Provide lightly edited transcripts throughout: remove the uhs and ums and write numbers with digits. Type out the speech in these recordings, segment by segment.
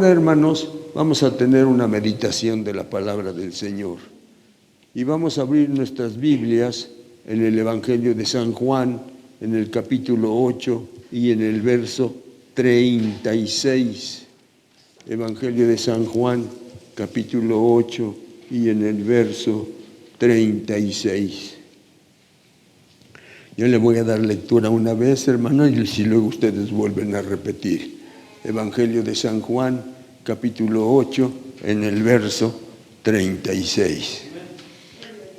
ahora, hermanos, vamos a tener una meditación de la palabra del Señor. Y vamos a abrir nuestras Biblias en el Evangelio de San Juan, en el capítulo 8 y en el verso 36. Evangelio de San Juan, capítulo 8 y en el verso 36. Yo le voy a dar lectura una vez, hermano, y si luego ustedes vuelven a repetir. Evangelio de San Juan, capítulo 8, en el verso 36.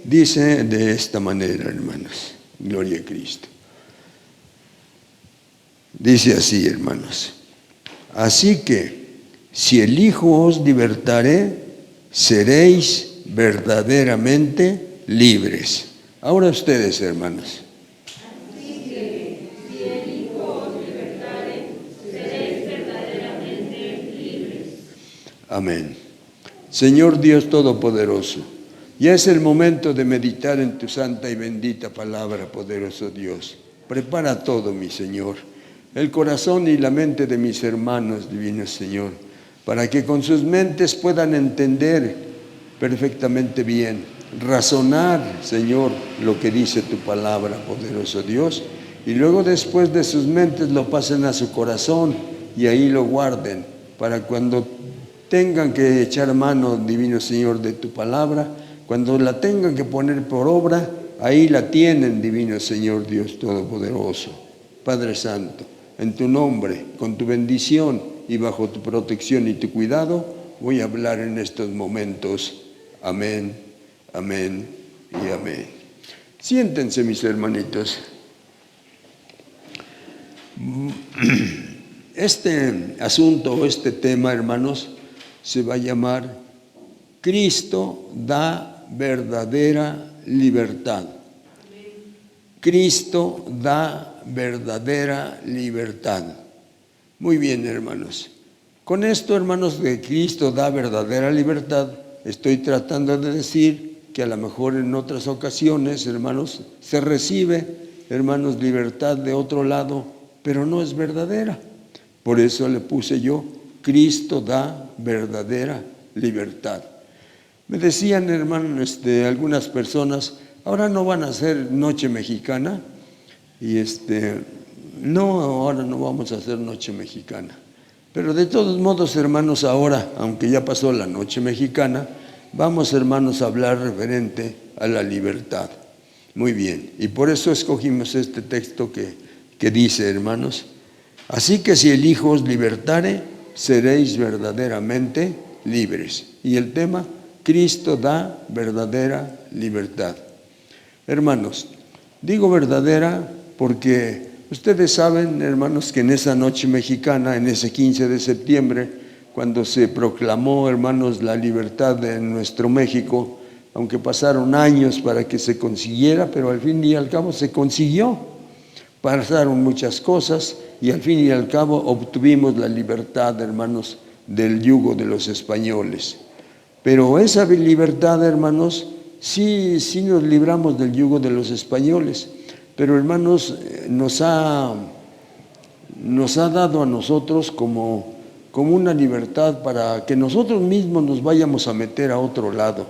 Dice de esta manera, hermanos, gloria a Cristo. Dice así, hermanos: así que, si el Hijo os libertare, seréis verdaderamente libres. Ahora ustedes, hermanos. Así que, si el Hijo os libertare, seréis verdaderamente libres. Amén. Señor Dios Todopoderoso, ya es el momento de meditar en tu santa y bendita palabra, poderoso Dios. Prepara todo, mi Señor, el corazón y la mente de mis hermanos, divino Señor, para que con sus mentes puedan entender perfectamente bien, razonar, Señor, lo que dice tu palabra, poderoso Dios, y luego después de sus mentes lo pasen a su corazón y ahí lo guarden, para cuando tengan que echar mano, divino Señor, de tu palabra, cuando la tengan que poner por obra, ahí la tienen, divino Señor Dios Todopoderoso. Padre Santo, en tu nombre, con tu bendición y bajo tu protección y tu cuidado, voy a hablar en estos momentos. Amén, amén y amén. Siéntense, mis hermanitos. Este asunto, este tema, hermanos, se va a llamar Cristo da verdadera libertad. Cristo da verdadera libertad. Muy bien, hermanos. Con esto, hermanos, de Cristo da verdadera libertad, estoy tratando de decir que a lo mejor en otras ocasiones, hermanos, se recibe, hermanos, libertad de otro lado, pero no es verdadera. Por eso le puse yo, Cristo da verdadera libertad. Me decían, hermanos, algunas personas, ahora no van a hacer noche mexicana, y no, ahora no vamos a hacer noche mexicana. Pero de todos modos, hermanos, ahora, aunque ya pasó la noche mexicana, vamos, hermanos, a hablar referente a la libertad. Muy bien, y por eso escogimos este texto que dice, hermanos: así que si el Hijo os libertare, seréis verdaderamente libres. Y el tema, Cristo da verdadera libertad. Hermanos, digo verdadera porque ustedes saben, hermanos, que en esa noche mexicana, en ese 15 de septiembre, cuando se proclamó, hermanos, la libertad de nuestro México, aunque pasaron años para que se consiguiera, pero al fin y al cabo se consiguió. Pasaron muchas cosas y al fin y al cabo obtuvimos la libertad, hermanos, del yugo de los españoles. Pero esa libertad, hermanos, sí nos libramos del yugo de los españoles. Pero, hermanos, nos ha dado a nosotros como una libertad para que nosotros mismos nos vayamos a meter a otro lado,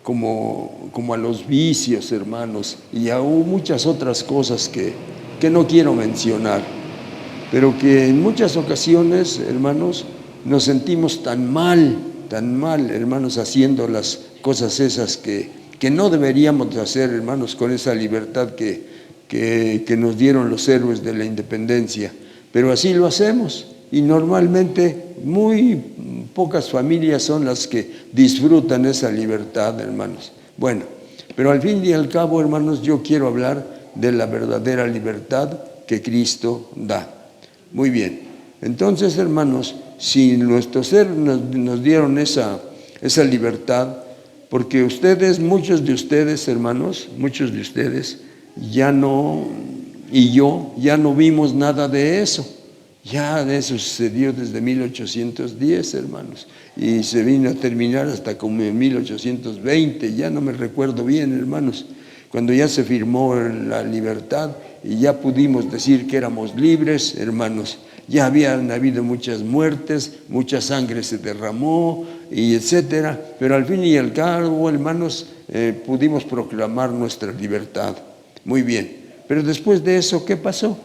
como a los vicios, hermanos, y a muchas otras cosas que no quiero mencionar, pero que en muchas ocasiones, hermanos, nos sentimos tan mal, hermanos, haciendo las cosas esas que no deberíamos hacer, hermanos, con esa libertad que nos dieron los héroes de la independencia. Pero así lo hacemos y normalmente muy pocas familias son las que disfrutan esa libertad, hermanos. Bueno, pero al fin y al cabo, hermanos, yo quiero hablar de la verdadera libertad que Cristo da. Muy bien, entonces, hermanos, si nuestros héroes nos dieron esa libertad, porque muchos de ustedes, hermanos, muchos de ustedes, ya no, y yo, ya no vimos nada de eso. Ya eso sucedió desde 1810, hermanos, y se vino a terminar hasta como en 1820, ya no me recuerdo bien, hermanos, cuando ya se firmó la libertad y ya pudimos decir que éramos libres, hermanos, ya habían habido muchas muertes, mucha sangre se derramó, y etcétera, pero al fin y al cabo, hermanos, pudimos proclamar nuestra libertad. Muy bien, pero después de eso, ¿qué pasó?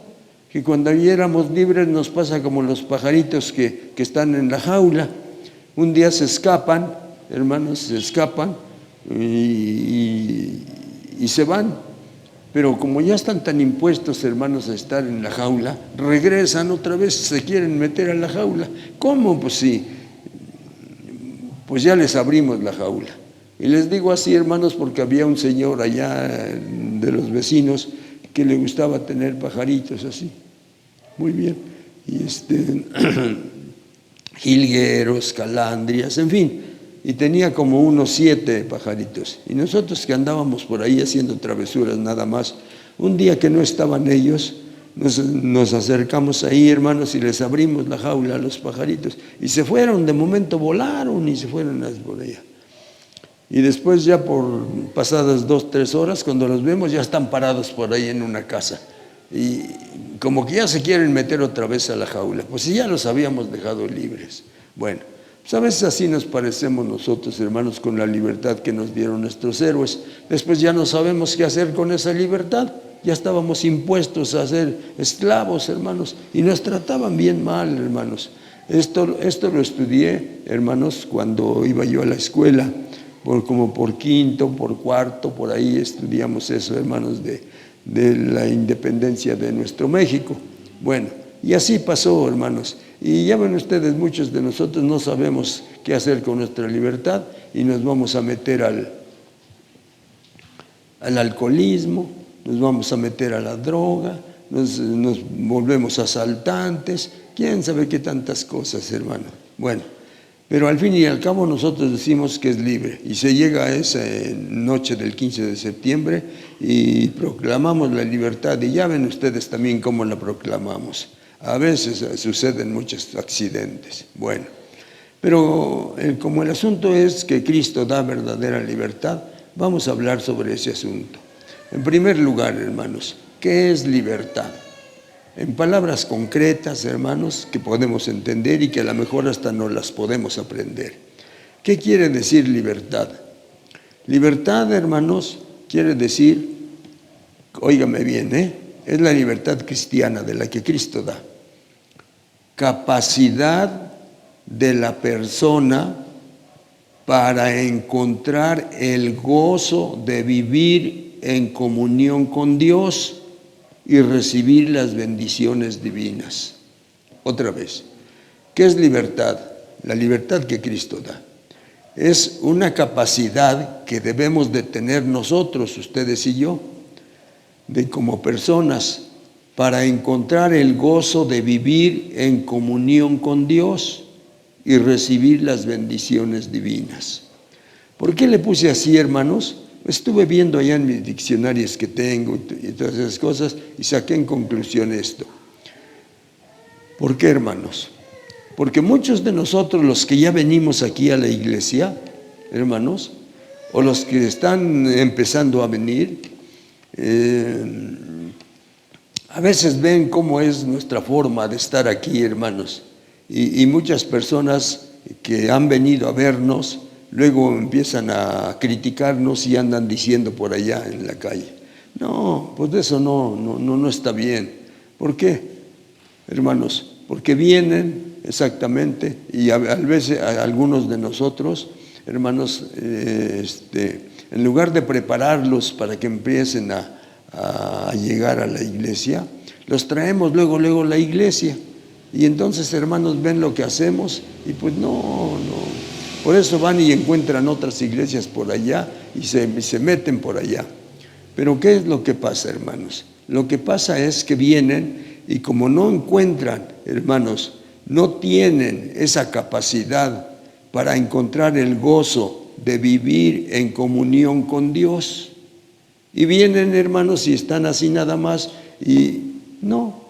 Que cuando ya éramos libres nos pasa como los pajaritos que están en la jaula. Un día se escapan, hermanos, se escapan y se van. Pero como ya están tan impuestos, hermanos, a estar en la jaula, regresan otra vez, se quieren meter a la jaula. ¿Cómo? Pues sí, pues ya les abrimos la jaula. Y les digo así, hermanos, porque había un señor allá de los vecinos que le gustaba tener pajaritos así. Muy bien. Y jilgueros, calandrias, en fin. Y tenía como unos 7 pajaritos. Y nosotros que andábamos por ahí haciendo travesuras nada más, un día que no estaban ellos, nos acercamos ahí, hermanos, y les abrimos la jaula a los pajaritos. Y se fueron, de momento volaron y se fueron por allá. Y después ya por pasadas 2, 3 horas, cuando los vemos, ya están parados por ahí en una casa. Y como que ya se quieren meter otra vez a la jaula. Pues ya los habíamos dejado libres. Bueno. Pues a veces así nos parecemos nosotros, hermanos, con la libertad que nos dieron nuestros héroes. Después ya no sabemos qué hacer con esa libertad. Ya estábamos impuestos a ser esclavos, hermanos, y nos trataban bien mal, hermanos. Esto lo estudié, hermanos, cuando iba yo a la escuela, como por quinto, por cuarto, por ahí estudiamos eso, hermanos, de la independencia de nuestro México. Bueno, y así pasó, hermanos. Y ya ven ustedes, muchos de nosotros no sabemos qué hacer con nuestra libertad y nos vamos a meter al alcoholismo, nos vamos a meter a la droga, nos volvemos asaltantes, quién sabe qué tantas cosas, hermano. Bueno, pero al fin y al cabo nosotros decimos que es libre y se llega a esa noche del 15 de septiembre y proclamamos la libertad y ya ven ustedes también cómo la proclamamos. A veces suceden muchos accidentes. Bueno, pero como el asunto es que Cristo da verdadera libertad, vamos a hablar sobre ese asunto. En primer lugar, hermanos, ¿qué es libertad? En palabras concretas, hermanos, que podemos entender y que a lo mejor hasta no las podemos aprender. ¿Qué quiere decir libertad? Libertad, hermanos, quiere decir, óigame bien, es la libertad cristiana de la que Cristo da. Capacidad de la persona para encontrar el gozo de vivir en comunión con Dios y recibir las bendiciones divinas. Otra vez, ¿qué es libertad? La libertad que Cristo da. Es una capacidad que debemos de tener nosotros, ustedes y yo, de como personas, para encontrar el gozo de vivir en comunión con Dios y recibir las bendiciones divinas. ¿Por qué le puse así, hermanos? Estuve viendo allá en mis diccionarios que tengo y todas esas cosas y saqué en conclusión esto. ¿Por qué, hermanos? Porque muchos de nosotros, los que ya venimos aquí a la iglesia, hermanos, o los que están empezando a venir, a veces ven cómo es nuestra forma de estar aquí, hermanos, y muchas personas que han venido a vernos, luego empiezan a criticarnos y andan diciendo por allá en la calle, no, pues eso no está bien. ¿Por qué, hermanos? Porque vienen exactamente, y a veces algunos de nosotros, hermanos, en lugar de prepararlos para que empiecen a llegar a la iglesia, los traemos luego a la iglesia y entonces, hermanos, ven lo que hacemos y pues no, por eso van y encuentran otras iglesias por allá y se meten por allá. Pero ¿qué es lo que pasa, hermanos? Lo que pasa es que vienen y como no encuentran, hermanos, no tienen esa capacidad para encontrar el gozo de vivir en comunión con Dios. Y vienen, hermanos, y están así nada más, y no.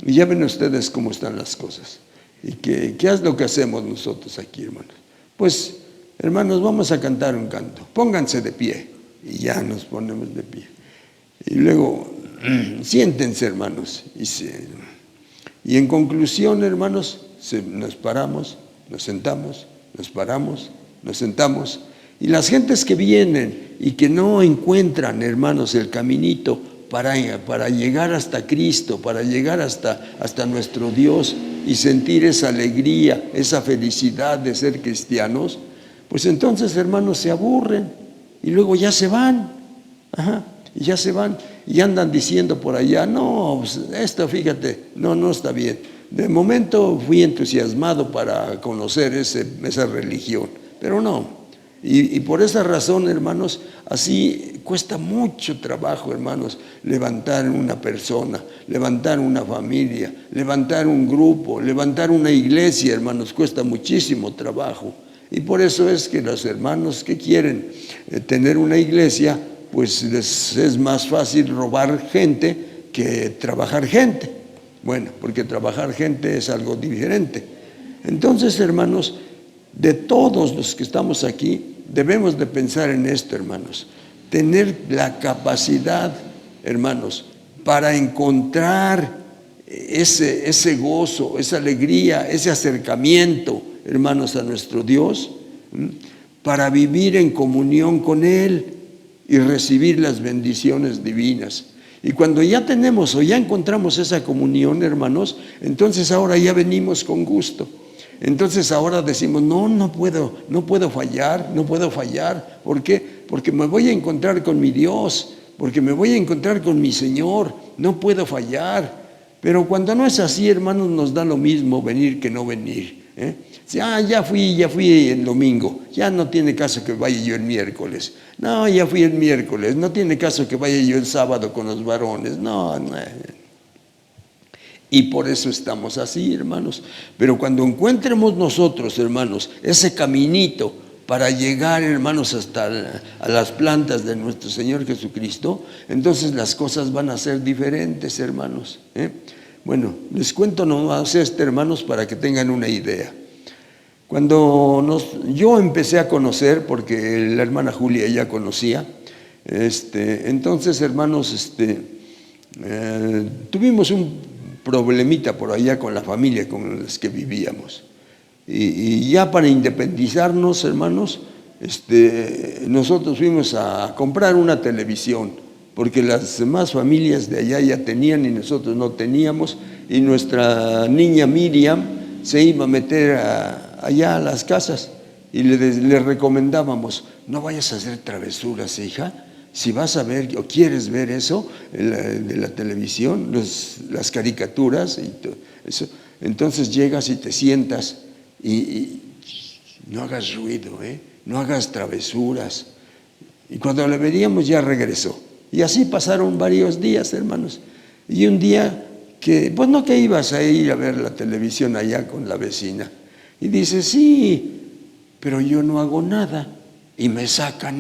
Y ya ven ustedes cómo están las cosas. ¿Y qué es lo que hacemos nosotros aquí, hermanos? Pues, hermanos, vamos a cantar un canto. Pónganse de pie. Y ya nos ponemos Y en conclusión, hermanos, nos paramos, nos sentamos, nos paramos, nos sentamos. Y las gentes que vienen y que no encuentran, hermanos, el caminito para llegar hasta Cristo, para llegar hasta nuestro Dios y sentir esa alegría, esa felicidad de ser cristianos, pues entonces, hermanos, se aburren y luego ya se van. Y ya se van y andan diciendo por allá, no, pues esto fíjate, no está bien. De momento fui entusiasmado para conocer esa religión, pero no. Y por esa razón, hermanos, así cuesta mucho trabajo, hermanos, levantar una persona, levantar una familia, levantar un grupo, levantar una iglesia, hermanos, cuesta muchísimo trabajo. Y por eso es que los hermanos que quieren tener una iglesia, pues les es más fácil robar gente que trabajar gente. Bueno, porque trabajar gente es algo diferente. Entonces, hermanos, de todos los que estamos aquí, debemos de pensar en esto, hermanos. Tener la capacidad, hermanos, para encontrar ese gozo, esa alegría, ese acercamiento, hermanos, a nuestro Dios, para vivir en comunión con Él y recibir las bendiciones divinas. Y cuando ya tenemos o ya encontramos esa comunión, hermanos, entonces ahora ya venimos con gusto. Entonces ahora decimos, no puedo fallar. ¿Por qué? Porque me voy a encontrar con mi Dios, porque me voy a encontrar con mi Señor, no puedo fallar. Pero cuando no es así, hermanos, nos da lo mismo venir que no venir. Ya fui el domingo, ya no tiene caso que vaya yo el miércoles. No, ya fui el miércoles, no tiene caso que vaya yo el sábado con los varones. No. Y por eso estamos así, hermanos. Pero cuando encuentremos nosotros, hermanos, ese caminito para llegar, hermanos, hasta a las plantas de nuestro Señor Jesucristo, entonces las cosas van a ser diferentes, hermanos. Bueno, les cuento nomás hermanos, para que tengan una idea. Cuando yo empecé a conocer, porque la hermana Julia ya conocía, entonces, hermanos, tuvimos un problemita por allá con la familia con las que vivíamos. Y ya para independizarnos, hermanos, nosotros fuimos a comprar una televisión, porque las demás familias de allá ya tenían y nosotros no teníamos, y nuestra niña Miriam se iba a meter allá a las casas y le recomendábamos, no vayas a hacer travesuras, hija. Si vas a ver o quieres ver eso de la televisión, las caricaturas y todo eso, entonces llegas y te sientas y no hagas ruido, no hagas travesuras. Y cuando le veríamos ya regresó. Y así pasaron varios días, hermanos. Y un día que ibas a ir a ver la televisión allá con la vecina. Y dice, sí, pero yo no hago nada. Y me sacan.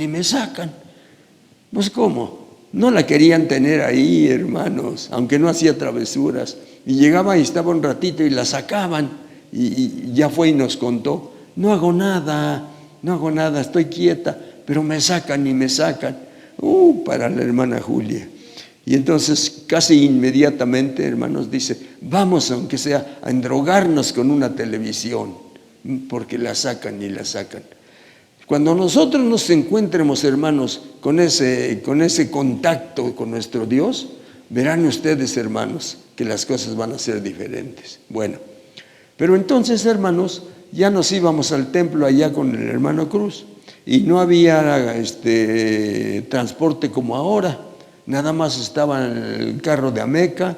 Pues ¿cómo? No la querían tener ahí, hermanos, aunque no hacía travesuras. Y llegaba y estaba un ratito y la sacaban. Y ya fue y nos contó, no hago nada, estoy quieta, pero me sacan. Para la hermana Julia. Y entonces casi inmediatamente, hermanos, dice, vamos aunque sea a endrogarnos con una televisión, porque la sacan. Cuando nosotros nos encuentremos, hermanos, con ese contacto con nuestro Dios, verán ustedes, hermanos, que las cosas van a ser diferentes. Bueno, pero entonces, hermanos, ya nos íbamos al templo allá con el hermano Cruz y no había transporte como ahora. Nada más estaban el carro de Ameca,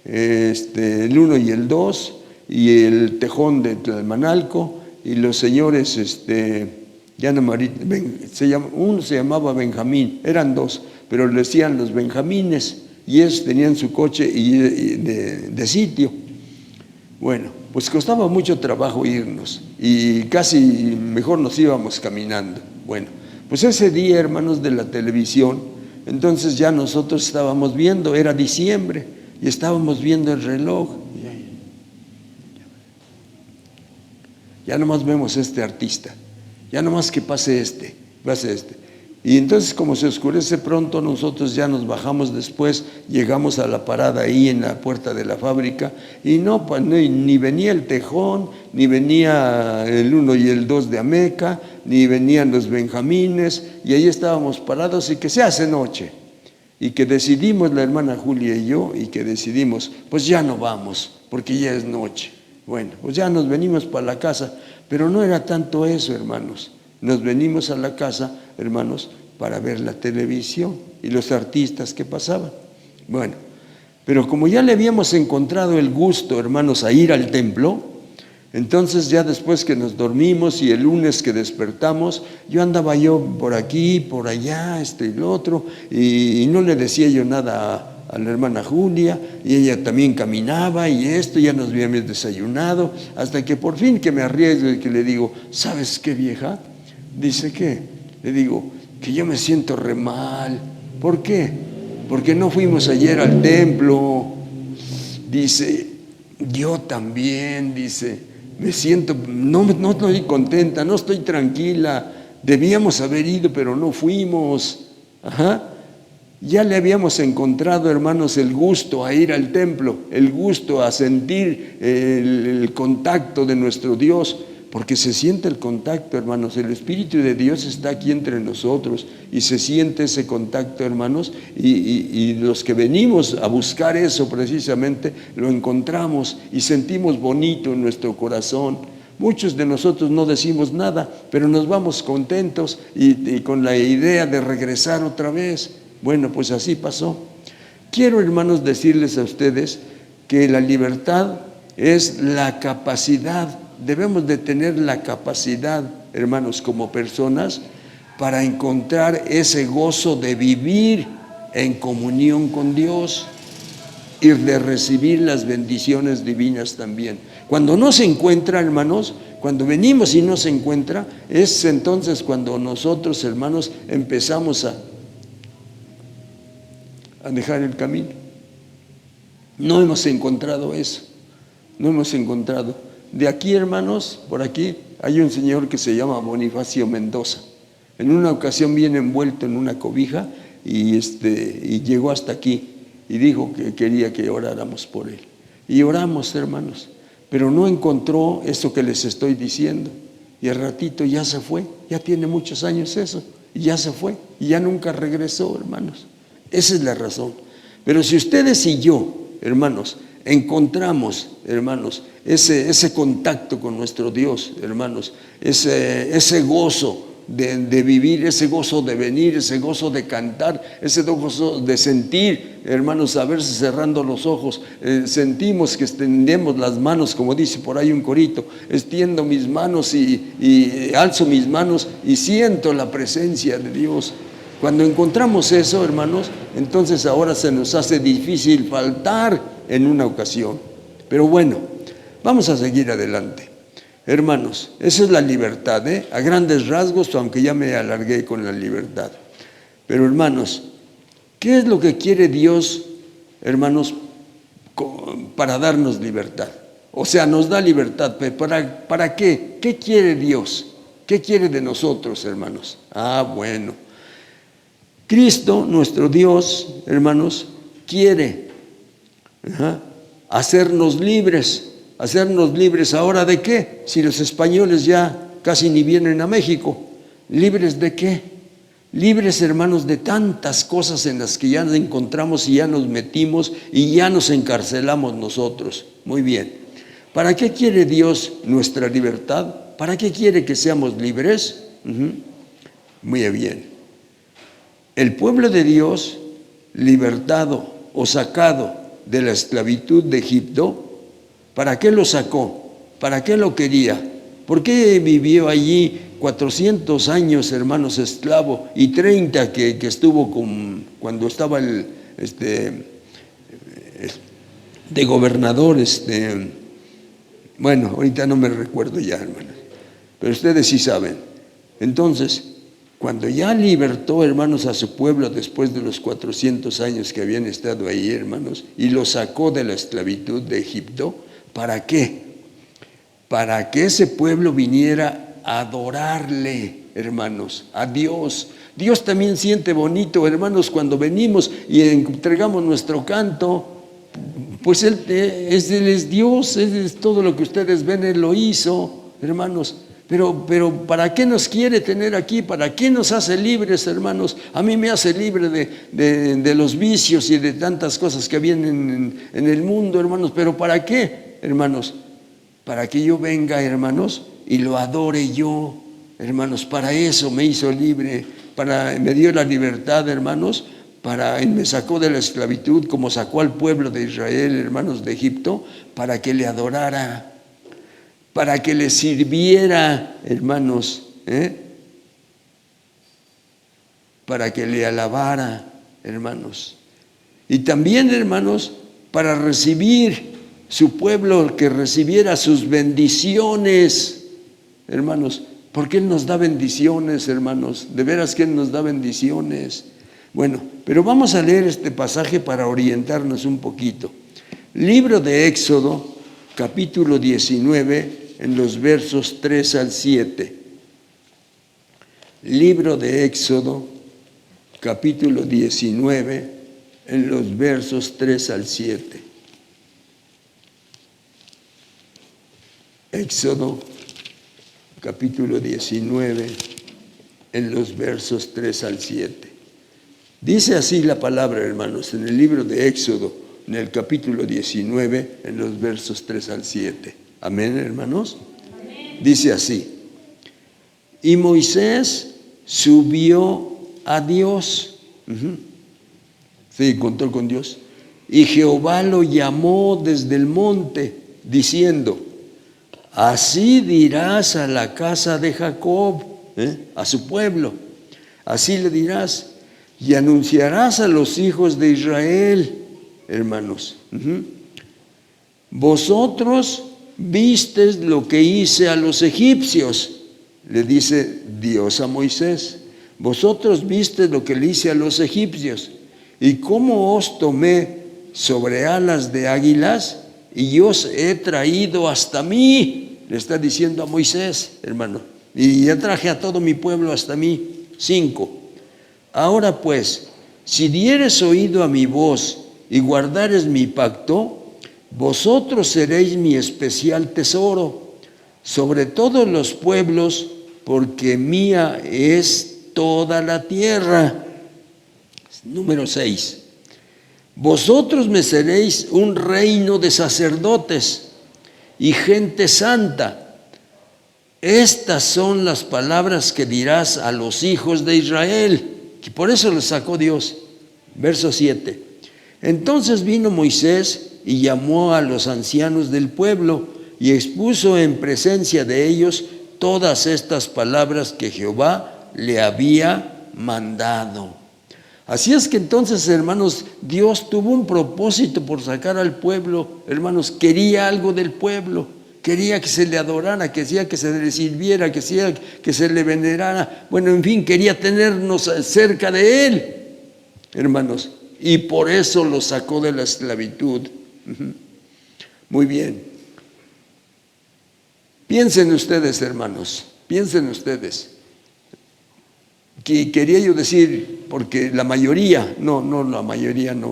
el 1 y el 2, y el tejón de Tlalmanalco, y los señores, uno se llamaba Benjamín, eran dos, pero le decían los Benjamines, y ellos tenían su coche de sitio. Bueno, pues costaba mucho trabajo irnos, y casi mejor nos íbamos caminando. Bueno, pues ese día, hermanos, de la televisión, entonces ya nosotros estábamos viendo, era diciembre, y estábamos viendo el reloj. Ya nomás vemos artista, ya nomás que pase este. Y entonces, como se oscurece pronto, nosotros ya nos bajamos después, llegamos a la parada ahí en la puerta de la fábrica, y no, ni venía el Tejón, ni venía el 1 y el 2 de Ameca, ni venían los Benjamines, y ahí estábamos parados, y que se hace noche. Y que decidimos, la hermana Julia y yo, y que decidimos, pues ya no vamos, porque ya es noche. Bueno, pues ya nos venimos para la casa, pero no era tanto eso, hermanos. Nos venimos a la casa, hermanos, para ver la televisión y los artistas que pasaban. Bueno, pero como ya le habíamos encontrado el gusto, hermanos, a ir al templo, entonces ya después que nos dormimos y el lunes que despertamos, yo andaba por aquí, por allá, esto y lo otro, y no le decía yo nada a la hermana Julia, y ella también caminaba y esto, ya nos habíamos desayunado, hasta que por fin que me arriesgo y que le digo, ¿sabes qué, vieja? Dice, ¿qué? Le digo, que yo me siento re mal. ¿Por qué? Porque no fuimos ayer al templo. Dice, yo también, dice, me siento, no estoy contenta, no estoy tranquila, debíamos haber ido, pero no fuimos. Ajá. Ya le habíamos encontrado, hermanos, el gusto a ir al templo, el gusto a sentir el contacto de nuestro Dios, porque se siente el contacto, hermanos. El Espíritu de Dios está aquí entre nosotros y se siente ese contacto, hermanos, y los que venimos a buscar eso precisamente lo encontramos y sentimos bonito en nuestro corazón. Muchos de nosotros no decimos nada, pero nos vamos contentos y con la idea de regresar otra vez. Bueno, pues así pasó. Quiero, hermanos, decirles a ustedes que la libertad es la capacidad, debemos de tener la capacidad, hermanos, como personas, para encontrar ese gozo de vivir en comunión con Dios y de recibir las bendiciones divinas también. Cuando no se encuentra, hermanos, cuando venimos y no se encuentra, es entonces cuando nosotros, hermanos, empezamos a dejar el camino. No hemos encontrado eso, no hemos encontrado. De aquí, hermanos, por aquí hay un señor que se llama Bonifacio Mendoza. En una ocasión viene envuelto en una cobija y llegó hasta aquí y dijo que quería que oráramos por él. Y oramos, hermanos, pero no encontró eso que les estoy diciendo. Y al ratito ya se fue, ya tiene muchos años eso, y ya se fue, y ya nunca regresó, hermanos. Esa es la razón. Pero si ustedes y yo, hermanos, encontramos, hermanos, ese contacto con nuestro Dios, hermanos, ese gozo de vivir, ese gozo de venir, ese gozo de cantar, ese gozo de sentir, hermanos, a verse cerrando los ojos, sentimos que extendemos las manos, como dice por ahí un corito, extiendo mis manos y alzo mis manos y siento la presencia de Dios. Cuando encontramos eso, hermanos, entonces ahora se nos hace difícil faltar en una ocasión. Pero bueno, vamos a seguir adelante. Hermanos, esa es la libertad, a grandes rasgos, aunque ya me alargué con la libertad. Pero hermanos, ¿qué es lo que quiere Dios, hermanos, para darnos libertad? O sea, nos da libertad, pero ¿para qué? ¿Qué quiere Dios? ¿Qué quiere de nosotros, hermanos? Bueno. Cristo, nuestro Dios, hermanos, quiere hacernos libres. ¿Hacernos libres ahora de qué? Si los españoles ya casi ni vienen a México. ¿Libres de qué? Libres, hermanos, de tantas cosas en las que ya nos encontramos y ya nos metimos y ya nos encarcelamos nosotros. Muy bien. ¿Para qué quiere Dios nuestra libertad? ¿Para qué quiere que seamos libres? Muy bien. El pueblo de Dios, libertado o sacado de la esclavitud de Egipto, ¿para qué lo sacó? ¿Para qué lo quería? ¿Por qué vivió allí 400 años, hermanos, esclavo, y 30 que estuvo cuando estaba de gobernador? Bueno, ahorita no me recuerdo ya, hermanos, pero ustedes sí saben. Entonces, cuando ya libertó, hermanos, a su pueblo después de los 400 años que habían estado ahí, hermanos, y lo sacó de la esclavitud de Egipto, ¿para qué? Para que ese pueblo viniera a adorarle, hermanos, a Dios. Dios también siente bonito, hermanos, cuando venimos y entregamos nuestro canto. Pues Él es Dios, Él es todo lo que ustedes ven, Él lo hizo, hermanos. Pero ¿para qué nos quiere tener aquí? ¿Para qué nos hace libres, hermanos? A mí me hace libre de los vicios y de tantas cosas que vienen en el mundo, hermanos. ¿Pero para qué, hermanos? Para que yo venga, hermanos, y lo adore yo, hermanos. Para eso me hizo libre, me dio la libertad, hermanos. Me sacó de la esclavitud, como sacó al pueblo de Israel, hermanos, de Egipto, para que le adorara, para que le sirviera, hermanos, para que le alabara, hermanos. Y también, hermanos, para recibir su pueblo, que recibiera sus bendiciones, hermanos, porque Él nos da bendiciones, hermanos, de veras que Él nos da bendiciones. Bueno, pero vamos a leer este pasaje para orientarnos un poquito. Libro de Éxodo, capítulo 19, en los versos 3 al 7. Libro de Éxodo, capítulo 19, en los versos 3 al 7. Éxodo, capítulo 19, en los versos 3 al 7. Dice así la palabra, hermanos, en el libro de Éxodo, en el capítulo 19, en los versos 3 al 7. Amén, hermanos. Amén. Dice así: y Moisés subió a Dios. Sí, contó con Dios. Y Jehová lo llamó desde el monte, diciendo: así dirás a la casa de Jacob, a su pueblo, así le dirás, y anunciarás a los hijos de Israel, hermanos. Vosotros visteis lo que hice a los egipcios, le dice Dios a Moisés. Vosotros visteis lo que le hice a los egipcios, y cómo os tomé sobre alas de águilas, y os he traído hasta mí. Le está diciendo a Moisés, hermano, y ya traje a todo mi pueblo hasta mí. 5. Ahora pues, si dieres oído a mi voz y guardares mi pacto, vosotros seréis mi especial tesoro sobre todos los pueblos, porque mía es toda la tierra. Número 6. Vosotros me seréis un reino de sacerdotes y gente santa. Estas son las palabras que dirás a los hijos de Israel. Y por eso los sacó Dios. Verso 7. Entonces vino Moisés y llamó a los ancianos del pueblo y expuso en presencia de ellos todas estas palabras que Jehová le había mandado. Así es que entonces, hermanos, Dios tuvo un propósito por sacar al pueblo. Hermanos, quería algo del pueblo. Quería que se le adorara, quería que se le sirviera, quería que se le venerara. Bueno, en fin, quería tenernos cerca de Él, hermanos. Y por eso lo sacó de la esclavitud. Muy bien. Piensen ustedes, hermanos, piensen ustedes. Que quería yo decir, porque la mayoría, no,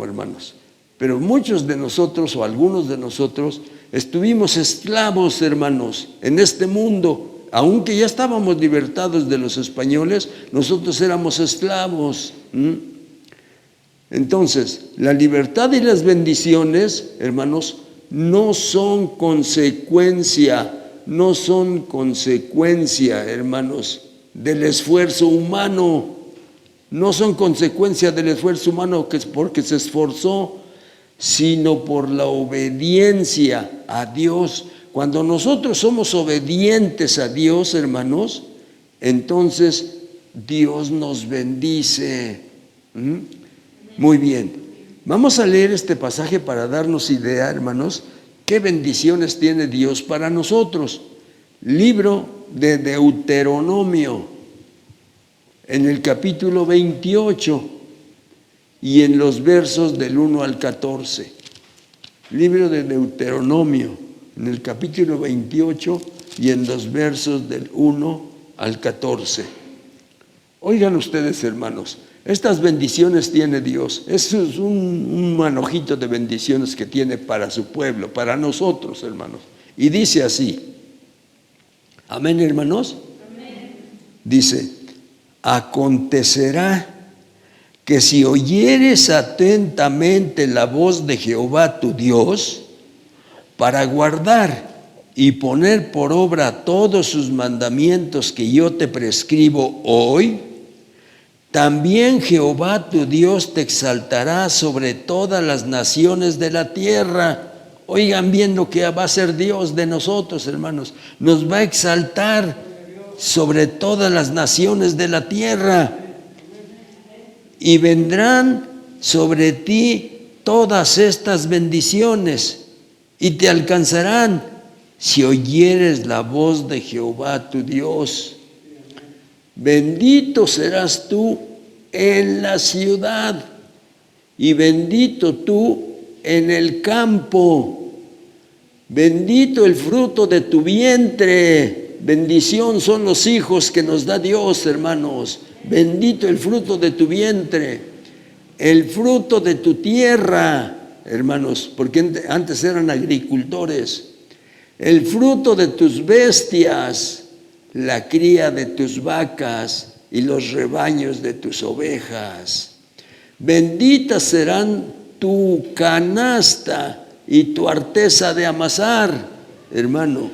hermanos, pero muchos de nosotros o algunos de nosotros estuvimos esclavos, hermanos, en este mundo. Aunque ya estábamos libertados de los españoles, nosotros éramos esclavos. Entonces, la libertad y las bendiciones, hermanos, no son consecuencia, hermanos, del esfuerzo humano. No son consecuencia del esfuerzo humano que es porque se esforzó, sino por la obediencia a Dios. Cuando nosotros somos obedientes a Dios, hermanos, entonces Dios nos bendice. Muy bien. Vamos a leer este pasaje para darnos idea, hermanos, qué bendiciones tiene Dios para nosotros. Libro de Deuteronomio, en el capítulo 28 y en los versos del 1 al 14. Libro de Deuteronomio, en el capítulo 28 y en los versos del 1 al 14. Oigan ustedes, hermanos, estas bendiciones tiene Dios. Eso es un manojito de bendiciones que tiene para su pueblo, para nosotros, hermanos. Y dice así, amén, hermanos. Amén. Dice, acontecerá que si oyeres atentamente la voz de Jehová tu Dios, para guardar y poner por obra todos sus mandamientos que yo te prescribo hoy, también Jehová tu Dios te exaltará sobre todas las naciones de la tierra. Oigan bien lo que va a hacer Dios de nosotros, hermanos. Nos va a exaltar sobre todas las naciones de la tierra. Y vendrán sobre ti todas estas bendiciones y te alcanzarán si oyeres la voz de Jehová tu Dios. Bendito serás tú en la ciudad y bendito tú en el campo. Bendito el fruto de tu vientre. Bendición son los hijos que nos da Dios, hermanos. Bendito el fruto de tu vientre, el fruto de tu tierra, hermanos, porque antes eran agricultores. El fruto de tus bestias, la cría de tus vacas y los rebaños de tus ovejas. Benditas serán tu canasta y tu arteza de amasar, hermano.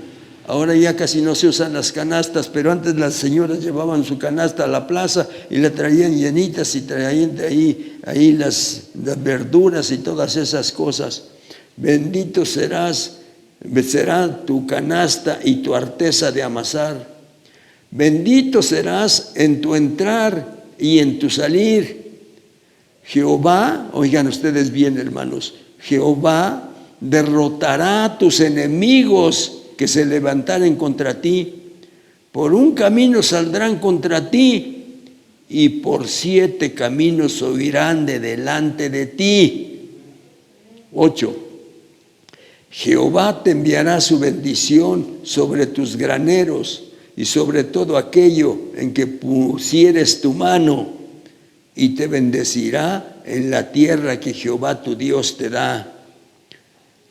Ahora ya casi no se usan las canastas, pero antes las señoras llevaban su canasta a la plaza y la traían llenitas y traían de ahí las verduras y todas esas cosas. Bendito será tu canasta y tu arteza de amasar. Bendito serás en tu entrar y en tu salir. Jehová, oigan ustedes bien, hermanos, Jehová derrotará a tus enemigos que se levantaren contra ti. Por un camino saldrán contra ti y por 7 caminos huirán de delante de ti. 8. Jehová te enviará su bendición sobre tus graneros y sobre todo aquello en que pusieres tu mano, y te bendecirá en la tierra que Jehová tu Dios te da.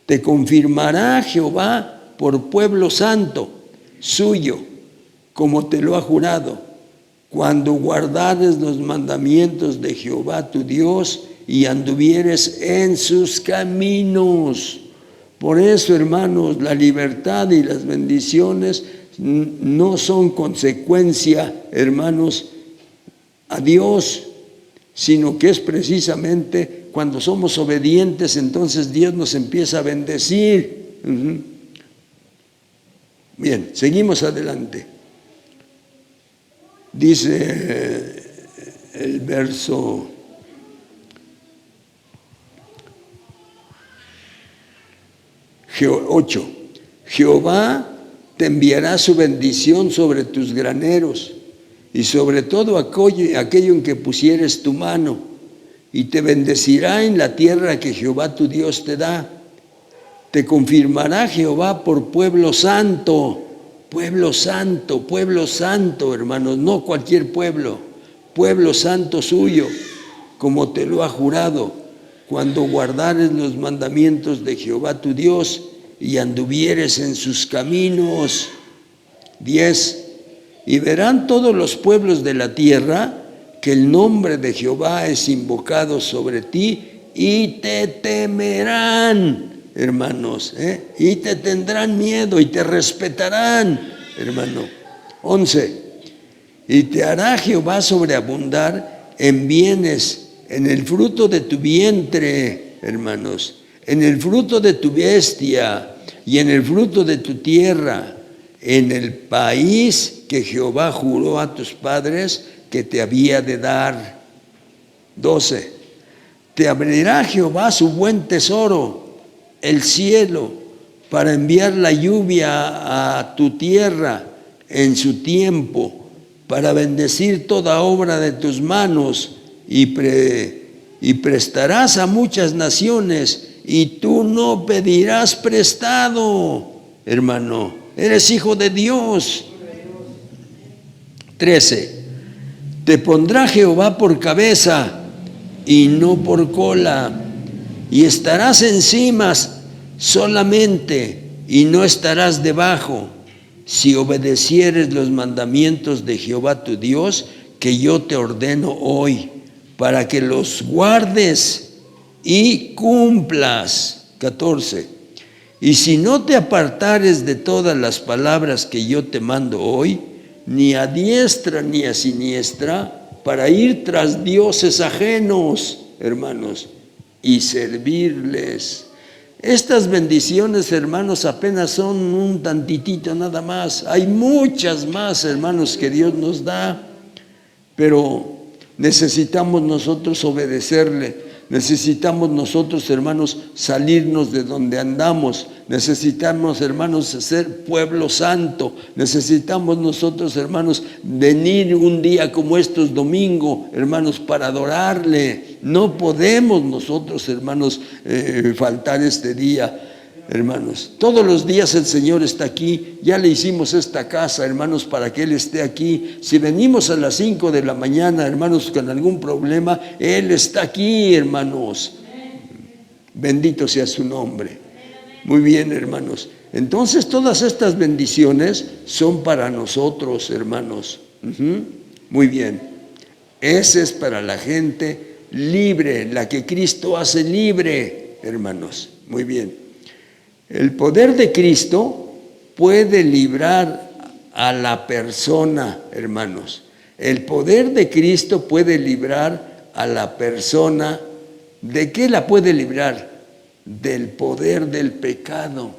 Te confirmará Jehová por pueblo santo suyo, como te lo ha jurado, cuando guardares los mandamientos de Jehová tu Dios y anduvieres en sus caminos. Por eso, hermanos, la libertad y las bendiciones no son consecuencia, hermanos, a Dios, sino que es precisamente cuando somos obedientes, entonces Dios nos empieza a bendecir. Bien, seguimos adelante. Dice el verso 8. Jehová te enviará su bendición sobre tus graneros y sobre todo aquello en que pusieres tu mano, y te bendecirá en la tierra que Jehová tu Dios te da. Te confirmará Jehová por pueblo santo, hermanos, no cualquier pueblo, pueblo santo suyo, como te lo ha jurado, cuando guardares los mandamientos de Jehová tu Dios y anduvieres en sus caminos. 10. Y verán todos los pueblos de la tierra que el nombre de Jehová es invocado sobre ti y te temerán, hermanos, y te tendrán miedo y te respetarán, hermano. 11. Y te hará Jehová sobreabundar en bienes, en el fruto de tu vientre, hermanos, en el fruto de tu bestia y en el fruto de tu tierra, en el país que Jehová juró a tus padres que te había de dar. 12. Te abrirá Jehová su buen tesoro, el cielo, para enviar la lluvia a tu tierra en su tiempo, para bendecir toda obra de tus manos, y prestarás a muchas naciones, y tú no pedirás prestado, hermano. Eres hijo de Dios. 13. Te pondrá Jehová por cabeza y no por cola, y estarás encima solamente y no estarás debajo, si obedecieres los mandamientos de Jehová tu Dios, que yo te ordeno hoy, para que los guardes y cumplas. 14. Y si no te apartares de todas las palabras que yo te mando hoy, ni a diestra ni a siniestra, para ir tras dioses ajenos, hermanos, y servirles. Estas bendiciones, hermanos, apenas son un tantitito nada más. Hay muchas más, hermanos, que Dios nos da, pero necesitamos nosotros obedecerle. Necesitamos nosotros, hermanos, salirnos de donde andamos. Necesitamos, hermanos, ser pueblo santo. Necesitamos nosotros, hermanos, venir un día como estos, domingo, hermanos, para adorarle. No podemos nosotros, hermanos, faltar este día. Hermanos, todos los días el Señor está aquí. Ya le hicimos esta casa, hermanos, para que Él esté aquí. Si venimos a las 5 de la mañana, hermanos, con algún problema, Él está aquí, hermanos. Bendito sea su nombre. Muy bien, hermanos. Entonces todas estas bendiciones son para nosotros, hermanos. Muy bien. Ese es para la gente libre, la que Cristo hace libre, hermanos. Muy bien. El poder de Cristo puede librar a la persona, hermanos. El poder de Cristo puede librar a la persona. ¿De qué la puede librar? Del poder del pecado.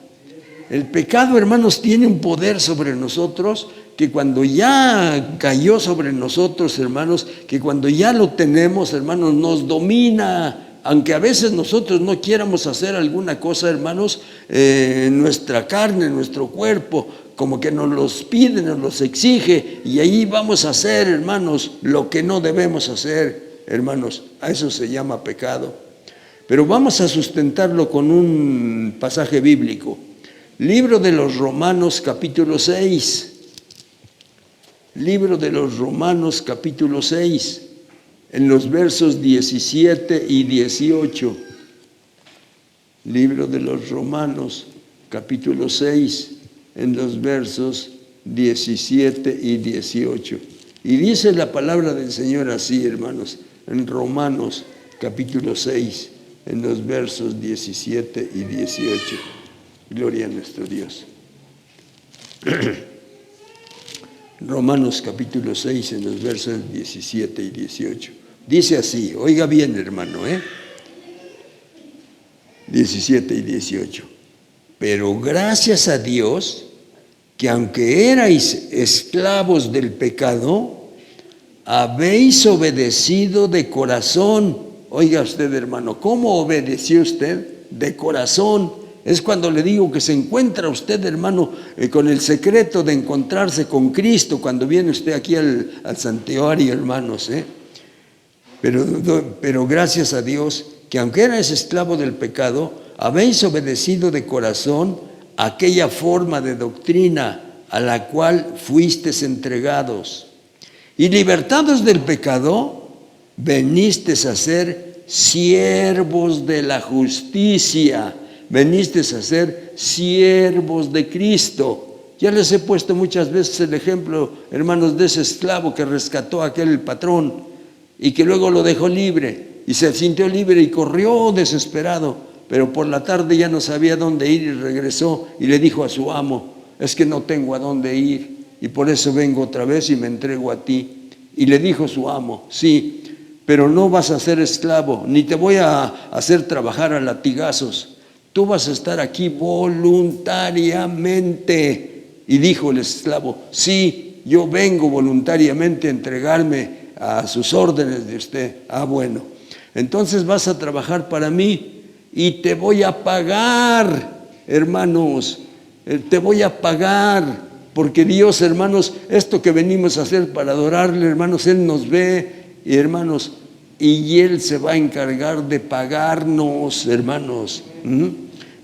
El pecado, hermanos, tiene un poder sobre nosotros que cuando ya cayó sobre nosotros, hermanos, que cuando ya lo tenemos, hermanos, nos domina. Aunque a veces nosotros no quieramos hacer alguna cosa, hermanos, nuestra carne, nuestro cuerpo, como que nos los pide, nos los exige, y ahí vamos a hacer, hermanos, lo que no debemos hacer, hermanos. A eso se llama pecado. Pero vamos a sustentarlo con un pasaje bíblico. Libro de los Romanos, capítulo 6. Libro de los Romanos, capítulo 6. En los versos 17 y 18, libro de los Romanos, capítulo 6, en los versos 17 y 18. Y dice la palabra del Señor así, hermanos, en Romanos, capítulo 6, en los versos 17 y 18. Gloria a nuestro Dios. Romanos, capítulo 6, en los versos 17 y 18. Dice así, oiga bien, hermano, 17 y 18. Pero gracias a Dios, que aunque erais esclavos del pecado, habéis obedecido de corazón. Oiga usted, hermano, ¿cómo obedeció usted? De corazón. Es cuando le digo que se encuentra usted, hermano, con el secreto de encontrarse con Cristo, cuando viene usted aquí al santuario, hermanos, Pero gracias a Dios, que aunque erais esclavo del pecado, habéis obedecido de corazón aquella forma de doctrina a la cual fuisteis entregados. Y libertados del pecado, venisteis a ser siervos de la justicia. Venisteis a ser siervos de Cristo. Ya les he puesto muchas veces el ejemplo, hermanos, de ese esclavo que rescató a aquel patrón y que luego lo dejó libre, y se sintió libre y corrió desesperado, pero por la tarde ya no sabía dónde ir y regresó y le dijo a su amo, es que no tengo a dónde ir y por eso vengo otra vez y me entrego a ti. Y le dijo su amo, sí, pero no vas a ser esclavo, ni te voy a hacer trabajar a latigazos, tú vas a estar aquí voluntariamente. Y dijo el esclavo, sí, yo vengo voluntariamente a entregarme a sus órdenes de usted. Ah, bueno, entonces vas a trabajar para mí y te voy a pagar, hermanos, te voy a pagar, porque Dios, hermanos, esto que venimos a hacer para adorarle, hermanos, Él nos ve, y hermanos, y Él se va a encargar de pagarnos, hermanos,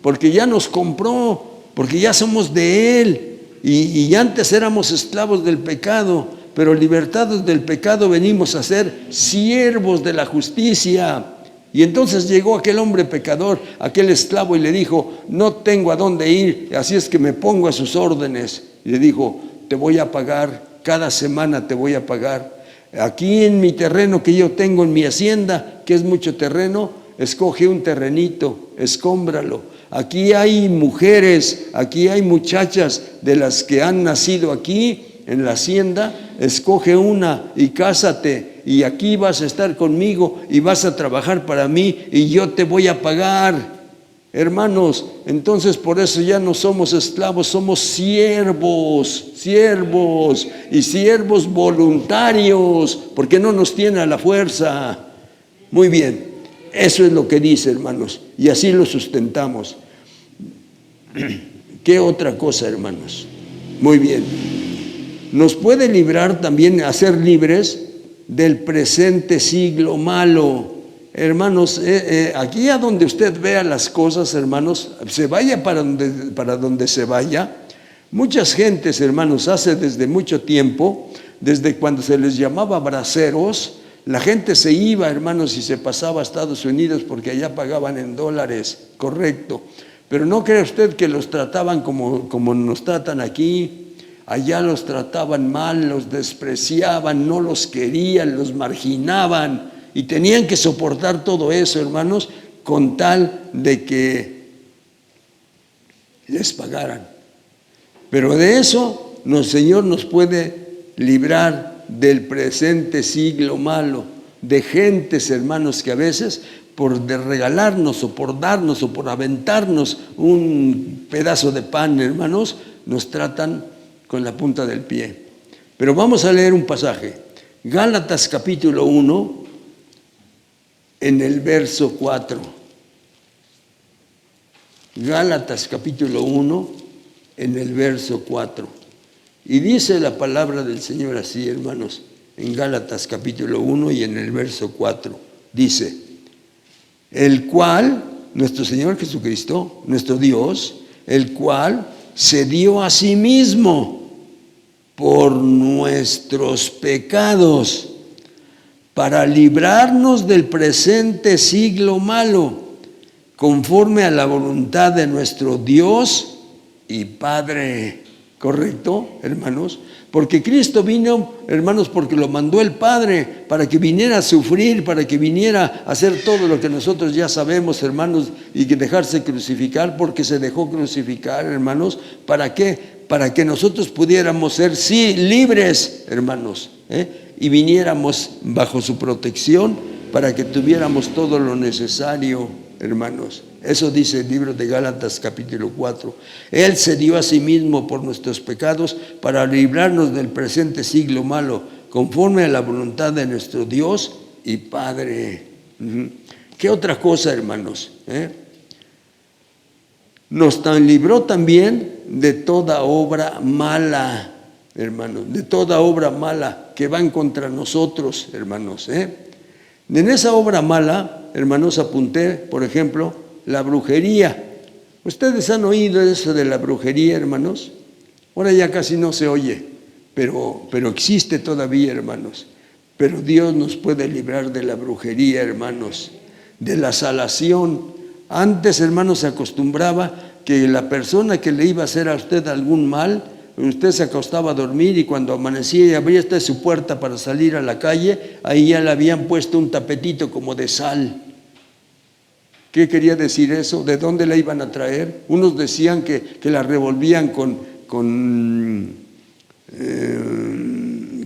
porque ya nos compró, porque ya somos de Él, y antes éramos esclavos del pecado, pero libertados del pecado venimos a ser siervos de la justicia. Y entonces llegó aquel hombre pecador, aquel esclavo, y le dijo: no tengo a dónde ir, así es que me pongo a sus órdenes. Y le dijo: te voy a pagar, cada semana te voy a pagar. Aquí en mi terreno que yo tengo, en mi hacienda, que es mucho terreno, escoge un terrenito, escómbralo. Aquí hay mujeres, aquí hay muchachas de las que han nacido aquí en la hacienda, escoge una y cásate, y aquí vas a estar conmigo y vas a trabajar para mí y yo te voy a pagar. Hermanos, entonces por eso ya no somos esclavos, somos siervos y siervos voluntarios, porque no nos tiene a la fuerza. Muy bien, eso es lo que dice, hermanos, y así lo sustentamos. ¿Qué otra cosa, hermanos? Muy bien, nos puede librar también, a ser libres del presente siglo malo. Hermanos, aquí a donde usted vea las cosas, hermanos, se vaya para donde se vaya. Muchas gentes, hermanos, hace desde mucho tiempo, desde cuando se les llamaba braceros, la gente se iba, hermanos, y se pasaba a Estados Unidos porque allá pagaban en dólares, correcto. Pero no cree usted que los trataban como nos tratan aquí. Allá los trataban mal, los despreciaban, no los querían, los marginaban. Y tenían que soportar todo eso, hermanos, con tal de que les pagaran. Pero de eso el Señor nos puede librar del presente siglo malo, de gentes, hermanos, que a veces por regalarnos o por darnos o por aventarnos un pedazo de pan, hermanos, nos tratan con la punta del pie. Pero vamos a leer un pasaje. Gálatas capítulo 1, en el verso 4. Gálatas capítulo 1, en el verso 4. Y dice la palabra del Señor así, hermanos, en Gálatas capítulo 1 y en el verso 4. Dice: el cual, nuestro Señor Jesucristo, nuestro Dios, el cual se dio a sí mismo por nuestros pecados, para librarnos del presente siglo malo, conforme a la voluntad de nuestro Dios y Padre. ¿Correcto, hermanos? Porque Cristo vino, hermanos, porque lo mandó el Padre, para que viniera a sufrir, para que viniera a hacer todo lo que nosotros ya sabemos, hermanos, y que dejarse crucificar, porque se dejó crucificar, hermanos. ¿Para qué? Para que nosotros pudiéramos ser, sí, libres, hermanos, y viniéramos bajo su protección, para que tuviéramos todo lo necesario, hermanos. Eso dice el libro de Gálatas capítulo 4. Él se dio a sí mismo por nuestros pecados para librarnos del presente siglo malo, conforme a la voluntad de nuestro Dios y Padre. ¿Qué otra cosa, hermanos? Nos libró también de toda obra mala, hermanos, de toda obra mala que van contra nosotros, hermanos. En esa obra mala, hermanos, apunté, por ejemplo, la brujería. ¿Ustedes han oído eso de la brujería, hermanos? Ahora ya casi no se oye, pero existe todavía, hermanos. Pero Dios nos puede librar de la brujería, hermanos, de la salación. Antes, hermanos, se acostumbraba que la persona que le iba a hacer a usted algún mal, usted se acostaba a dormir y cuando amanecía y abría usted su puerta para salir a la calle, ahí ya le habían puesto un tapetito como de sal. ¿Qué quería decir eso? ¿De dónde la iban a traer? Unos decían que la revolvían con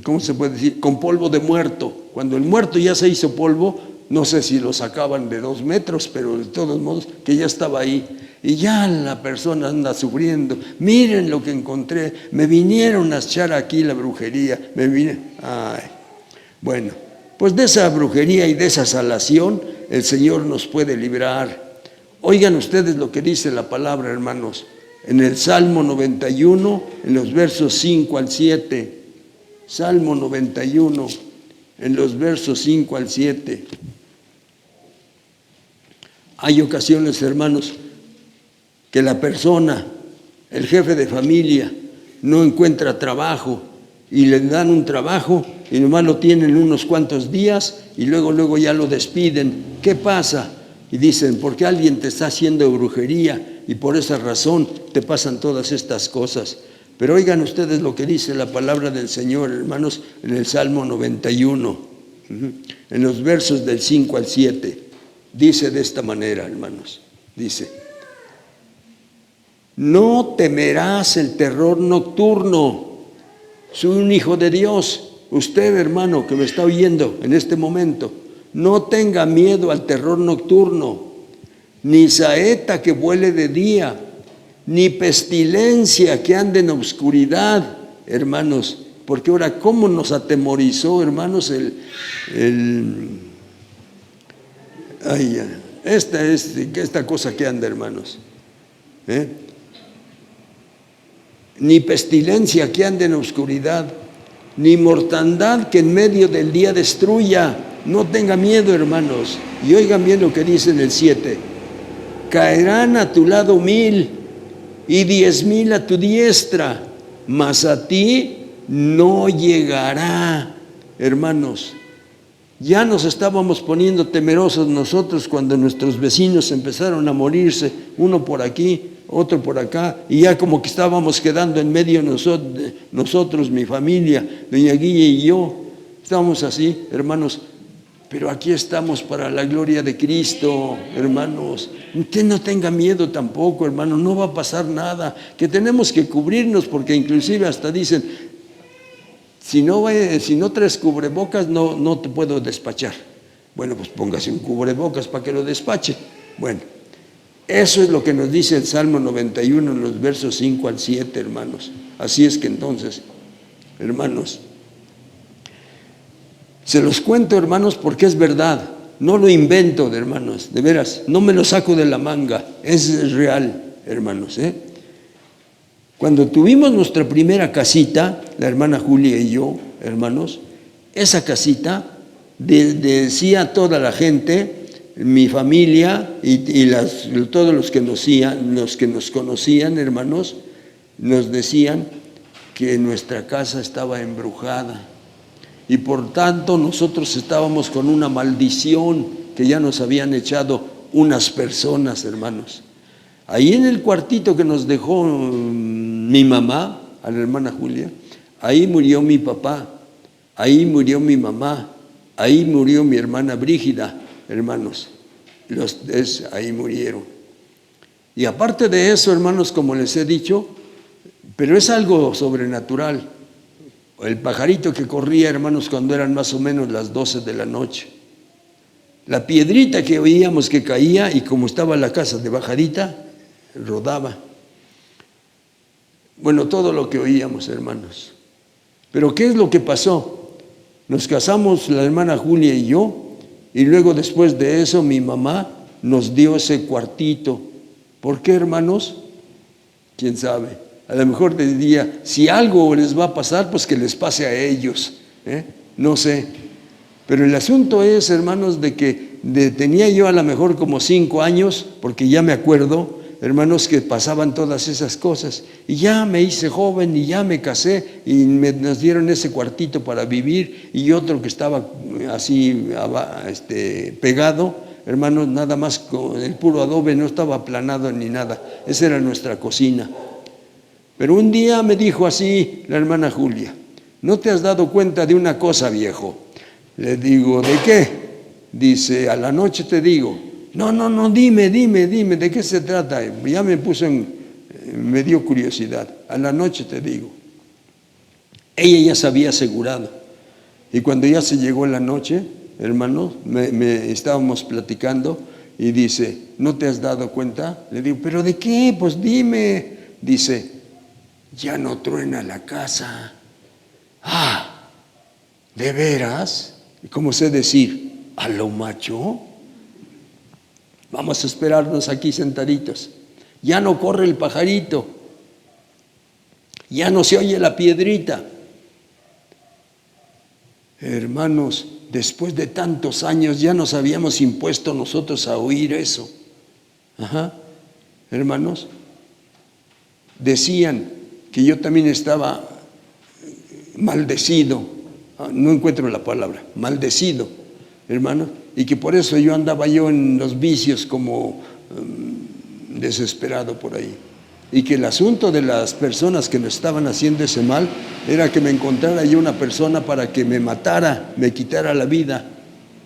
¿cómo se puede decir? Con polvo de muerto. Cuando el muerto ya se hizo polvo, no sé si lo sacaban de 2 metros, pero de todos modos que ya estaba ahí. Y ya la persona anda sufriendo. Miren lo que encontré. Me vinieron a echar aquí la brujería. Bueno, pues de esa brujería y de esa salación el Señor nos puede librar. Oigan ustedes lo que dice la palabra, hermanos, en el Salmo 91, en los versos 5 al 7. Salmo 91, en los versos 5 al 7. Hay ocasiones, hermanos, que la persona, el jefe de familia, no encuentra trabajo y le dan un trabajo y nomás lo tienen unos cuantos días y luego ya lo despiden. ¿Qué pasa? Y dicen, porque alguien te está haciendo brujería y por esa razón te pasan todas estas cosas. Pero oigan ustedes lo que dice la palabra del Señor, hermanos, en el Salmo 91, en los versos del 5 al 7. Dice de esta manera, hermanos, dice: no temerás el terror nocturno. Soy un hijo de Dios. Usted, hermano, que me está oyendo en este momento, no tenga miedo al terror nocturno, ni saeta que vuele de día, ni pestilencia que ande en obscuridad, hermanos. Porque ahora, ¿cómo nos atemorizó, hermanos, esta cosa que anda, hermanos? Ni pestilencia que ande en oscuridad, ni mortandad que en medio del día destruya. No tenga miedo, hermanos. Y oigan bien lo que dice en el 7. Caerán a tu lado 1000 y 10,000 a tu diestra, mas a ti no llegará. Hermanos, ya nos estábamos poniendo temerosos nosotros cuando nuestros vecinos empezaron a morirse, uno por aquí, otro por acá, y ya como que estábamos quedando en medio nosotros, mi familia, doña Guilla y yo, estábamos así, hermanos. Pero aquí estamos para la gloria de Cristo, hermanos. Usted no tenga miedo tampoco, hermano, no va a pasar nada, que tenemos que cubrirnos, porque inclusive hasta dicen, si no traes cubrebocas, no te puedo despachar. Bueno, pues póngase un cubrebocas para que lo despache. Bueno, eso es lo que nos dice el Salmo 91 en los versos 5 al 7, hermanos. Así es que entonces, hermanos, se los cuento, hermanos, porque es verdad. No lo invento, hermanos, de veras, no me lo saco de la manga, es real, hermanos. Cuando tuvimos nuestra primera casita, la hermana Julia y yo, hermanos, esa casita decía toda la gente, mi familia y todos los que nos conocían, hermanos, nos decían que nuestra casa estaba embrujada. Y por tanto nosotros estábamos con una maldición que ya nos habían echado unas personas, hermanos. Ahí en el cuartito que nos dejó mi mamá, a la hermana Julia, ahí murió mi papá, ahí murió mi mamá, ahí murió mi hermana Brígida, hermanos. Los tres ahí murieron. Y aparte de eso, hermanos, como les he dicho, pero es algo sobrenatural. El pajarito que corría, hermanos, cuando eran más o menos las 12 de la noche. La piedrita que oíamos que caía y como estaba la casa de bajadita, rodaba. Bueno, todo lo que oíamos, hermanos. Pero ¿qué es lo que pasó? Nos casamos la hermana Julia y yo, y luego después de eso mi mamá nos dio ese cuartito. ¿Por qué, hermanos? ¿Quién sabe? A lo mejor diría, si algo les va a pasar, pues que les pase a ellos, no sé. Pero el asunto es, hermanos, de que tenía yo a lo mejor como 5 años, porque ya me acuerdo, hermanos, que pasaban todas esas cosas. Y ya me hice joven y ya me casé y nos dieron ese cuartito para vivir y otro que estaba así pegado, hermanos, nada más con el puro adobe, no estaba aplanado ni nada. Esa era nuestra cocina. Pero un día me dijo así la hermana Julia, ¿no te has dado cuenta de una cosa, viejo? Le digo, ¿de qué? Dice, a la noche te digo. No, dime, ¿de qué se trata? Ya me dio curiosidad. A la noche te digo. Ella ya se había asegurado. Y cuando ya se llegó la noche, hermano, estábamos platicando y dice, ¿no te has dado cuenta? Le digo, ¿pero de qué? Pues dime. Dice, ya no truena la casa. Ah, ¿de veras? ¿Cómo sé decir? ¿A lo macho? Vamos a esperarnos aquí sentaditos. Ya no corre el pajarito. Ya no se oye la piedrita. Hermanos, después de tantos años ya nos habíamos impuesto nosotros a oír eso. Hermanos, decían que yo también estaba maldecido, no encuentro la palabra, maldecido, hermano, y que por eso yo andaba en los vicios como desesperado por ahí. Y que el asunto de las personas que me estaban haciendo ese mal era que me encontrara yo una persona para que me matara, me quitara la vida.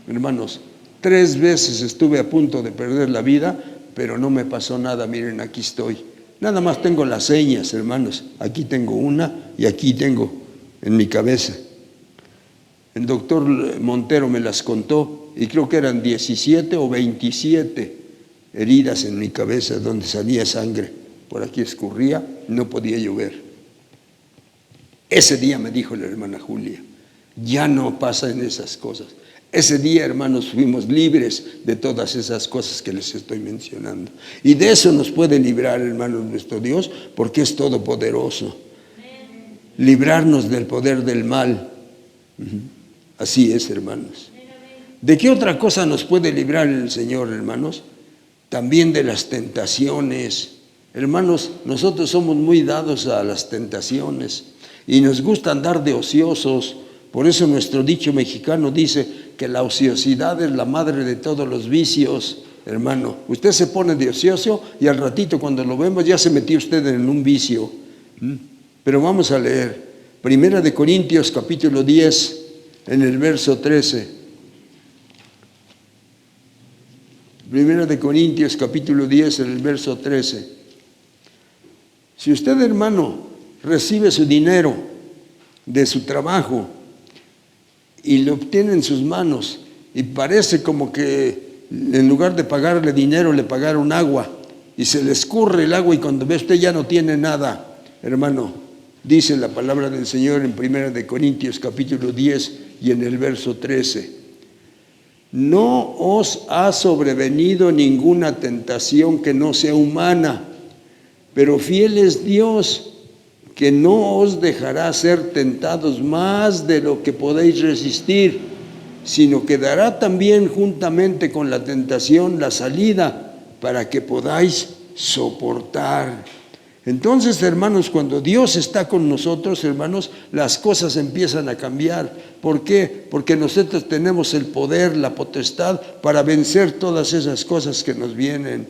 Hermanos, 3 veces estuve a punto de perder la vida, pero no me pasó nada. Miren, aquí estoy. Nada más tengo las señas, hermanos. Aquí tengo una y aquí tengo en mi cabeza. El doctor Montero me las contó y creo que eran 17 o 27 heridas en mi cabeza donde salía sangre. Por aquí escurría, no podía llover. Ese día me dijo la hermana Julia, ya no pasan esas cosas. Ese día, hermanos, fuimos libres de todas esas cosas que les estoy mencionando. Y de eso nos puede librar, hermanos, nuestro Dios, porque es todopoderoso. Librarnos del poder del mal. Así es, hermanos. ¿De qué otra cosa nos puede librar el Señor, hermanos? También de las tentaciones. Hermanos, nosotros somos muy dados a las tentaciones y nos gusta andar de ociosos. Por eso nuestro dicho mexicano dice que la ociosidad es la madre de todos los vicios. Hermano, usted se pone de ocioso y al ratito cuando lo vemos ya se metió usted en un vicio. Pero vamos a leer 1 Corintios capítulo 10 en el verso 13. 1 Corintios capítulo 10 en el verso 13. Si usted, hermano, recibe su dinero de su trabajo y lo obtiene en sus manos y parece como que en lugar de pagarle dinero le pagaron agua y se le escurre el agua y cuando ve usted ya no tiene nada, hermano, dice la palabra del Señor en 1 Corintios capítulo 10 y en el verso 13. No os ha sobrevenido ninguna tentación que no sea humana, pero fiel es Dios, que no os dejará ser tentados más de lo que podéis resistir, sino que dará también juntamente con la tentación la salida para que podáis soportar. Entonces, hermanos, cuando Dios está con nosotros, hermanos, las cosas empiezan a cambiar. ¿Por qué? Porque nosotros tenemos el poder, la potestad para vencer todas esas cosas que nos vienen.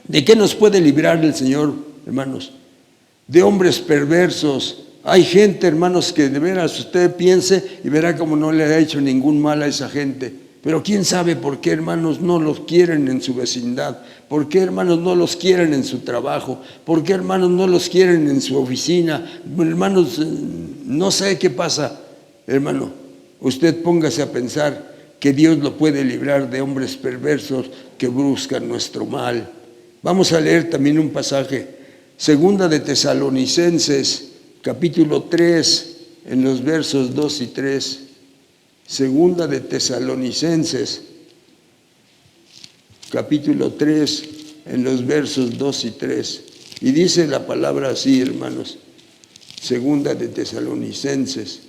¿De qué nos puede librar el Señor, hermanos? De hombres perversos. Hay gente, hermanos, que de veras usted piense y verá como no le ha hecho ningún mal a esa gente. Pero quién sabe por qué, hermanos, no los quieren en su vecindad. ¿Por qué, hermanos, no los quieren en su trabajo? ¿Por qué, hermanos, no los quieren en su oficina? Hermanos, no sé qué pasa. Hermano, usted póngase a pensar que Dios lo puede librar de hombres perversos que buscan nuestro mal. Vamos a leer también un pasaje, Segunda de Tesalonicenses, capítulo 3, en los versos 2 y 3. Segunda de Tesalonicenses, capítulo 3, en los versos 2 y 3. Y dice la palabra así, hermanos. Segunda de Tesalonicenses,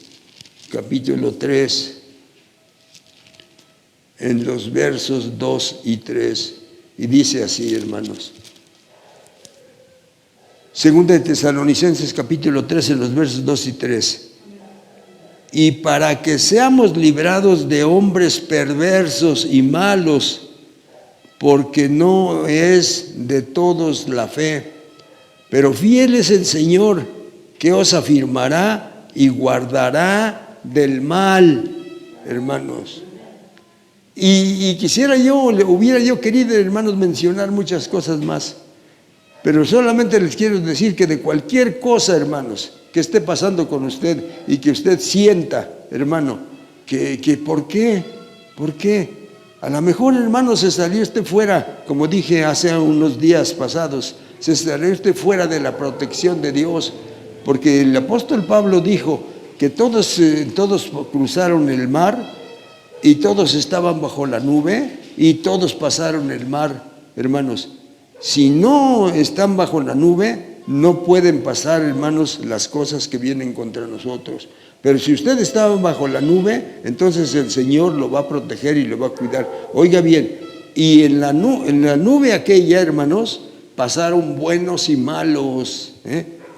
capítulo 3, en los versos 2 y 3. Y dice así, hermanos. Segunda de Tesalonicenses, capítulo 3, en los versos 2 y 3. Y para que seamos librados de hombres perversos y malos, porque no es de todos la fe, pero fiel es el Señor, que os afirmará y guardará del mal, hermanos. Y hubiera yo querido, hermanos, mencionar muchas cosas más, pero solamente les quiero decir que de cualquier cosa, hermanos, que esté pasando con usted y que usted sienta, hermano, que ¿por qué? ¿Por qué? A lo mejor, hermano, se salió usted fuera, como dije hace unos días pasados, se salió usted fuera de la protección de Dios, porque el apóstol Pablo dijo que todos cruzaron el mar y todos estaban bajo la nube y todos pasaron el mar, hermanos. Si no están bajo la nube, no pueden pasar, hermanos, las cosas que vienen contra nosotros. Pero si usted está bajo la nube, entonces el Señor lo va a proteger y lo va a cuidar. Oiga bien, y en la nube aquella, hermanos, pasaron buenos y malos,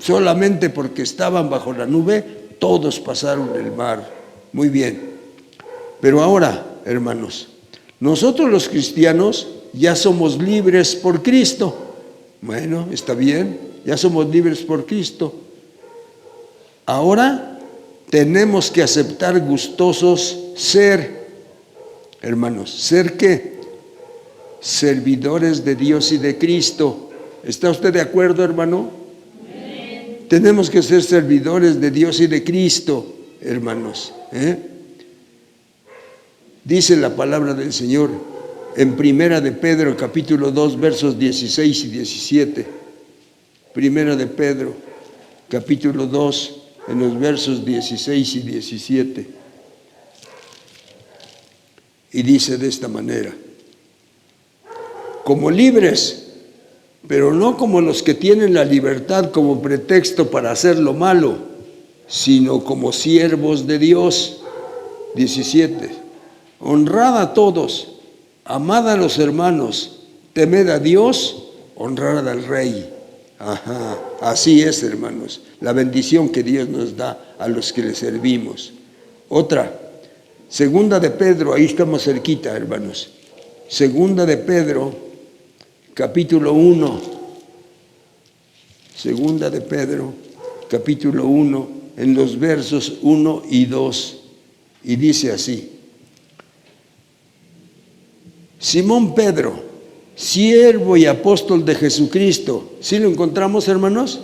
Solamente porque estaban bajo la nube, todos pasaron el mar. Muy bien. Pero ahora, hermanos, nosotros los cristianos ya somos libres por Cristo. Bueno, está bien, ya somos libres por Cristo. Ahora tenemos que aceptar gustosos ser, hermanos, ¿ser qué? Servidores de Dios y de Cristo. ¿Está usted de acuerdo, hermano? Amén. Tenemos que ser servidores de Dios y de Cristo, hermanos. Dice la palabra del Señor en Primera de Pedro, capítulo 2, versos 16 y 17. Primera de Pedro, capítulo 2, en los versos 16 y 17. Y dice de esta manera: como libres, pero no como los que tienen la libertad como pretexto para hacer lo malo, sino como siervos de Dios. 17. Honrad a todos, amad a los hermanos, temed a Dios, honrad al Rey. Ajá, así es, hermanos, la bendición que Dios nos da a los que le servimos. Otra, Segunda de Pedro, ahí estamos cerquita, hermanos. Segunda de Pedro, capítulo 1. Segunda de Pedro, capítulo 1, en los versos 1 y 2. Y dice así: Simón Pedro, siervo y apóstol de Jesucristo. ¿Sí lo encontramos, hermanos?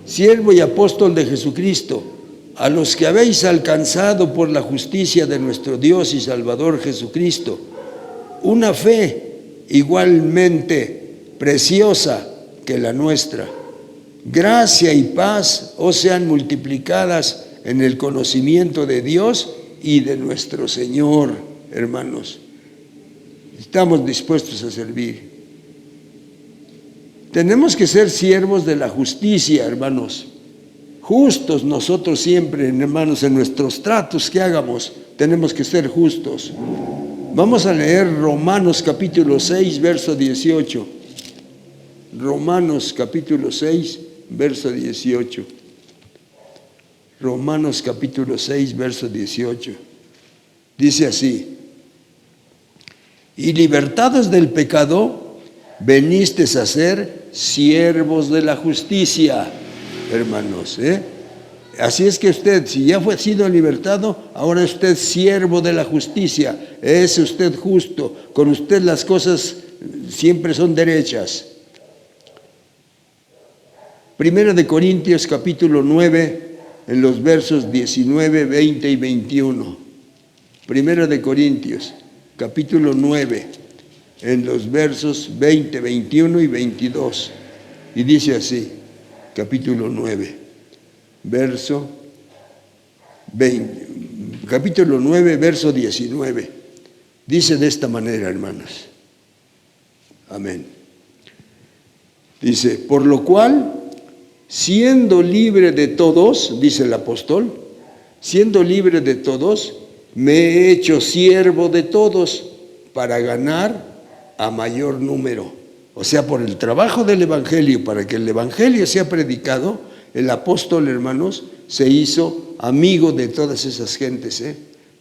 Siervo y apóstol de Jesucristo, a los que habéis alcanzado por la justicia de nuestro Dios y Salvador Jesucristo, una fe igualmente preciosa que la nuestra. Gracia y paz os sean multiplicadas en el conocimiento de Dios y de nuestro Señor, hermanos. Estamos dispuestos a servir. Tenemos que ser siervos de la justicia, hermanos. Justos nosotros siempre, hermanos, en nuestros tratos que hagamos, tenemos que ser justos. Vamos a leer Romanos capítulo 6, verso 18. Romanos capítulo 6, verso 18. Romanos capítulo 6, verso 18. Dice así: y libertados del pecado, venisteis a ser siervos de la justicia, hermanos. Así es que usted, si ya fue sido libertado, ahora es usted siervo de la justicia. Es usted justo. Con usted las cosas siempre son derechas. Primera de Corintios capítulo 9, en los versos 19, 20 y 21. Primera de Corintios capítulo 9, en los versos 20, 21 y 22. Y dice así, capítulo 9, verso 20, capítulo 9, verso 19. Dice de esta manera, hermanos. Amén. Dice: por lo cual, siendo libre de todos, dice el apóstol, siendo libre de todos, me he hecho siervo de todos para ganar a mayor número. O sea, por el trabajo del Evangelio, para que el Evangelio sea predicado, el apóstol, hermanos, se hizo amigo de todas esas gentes.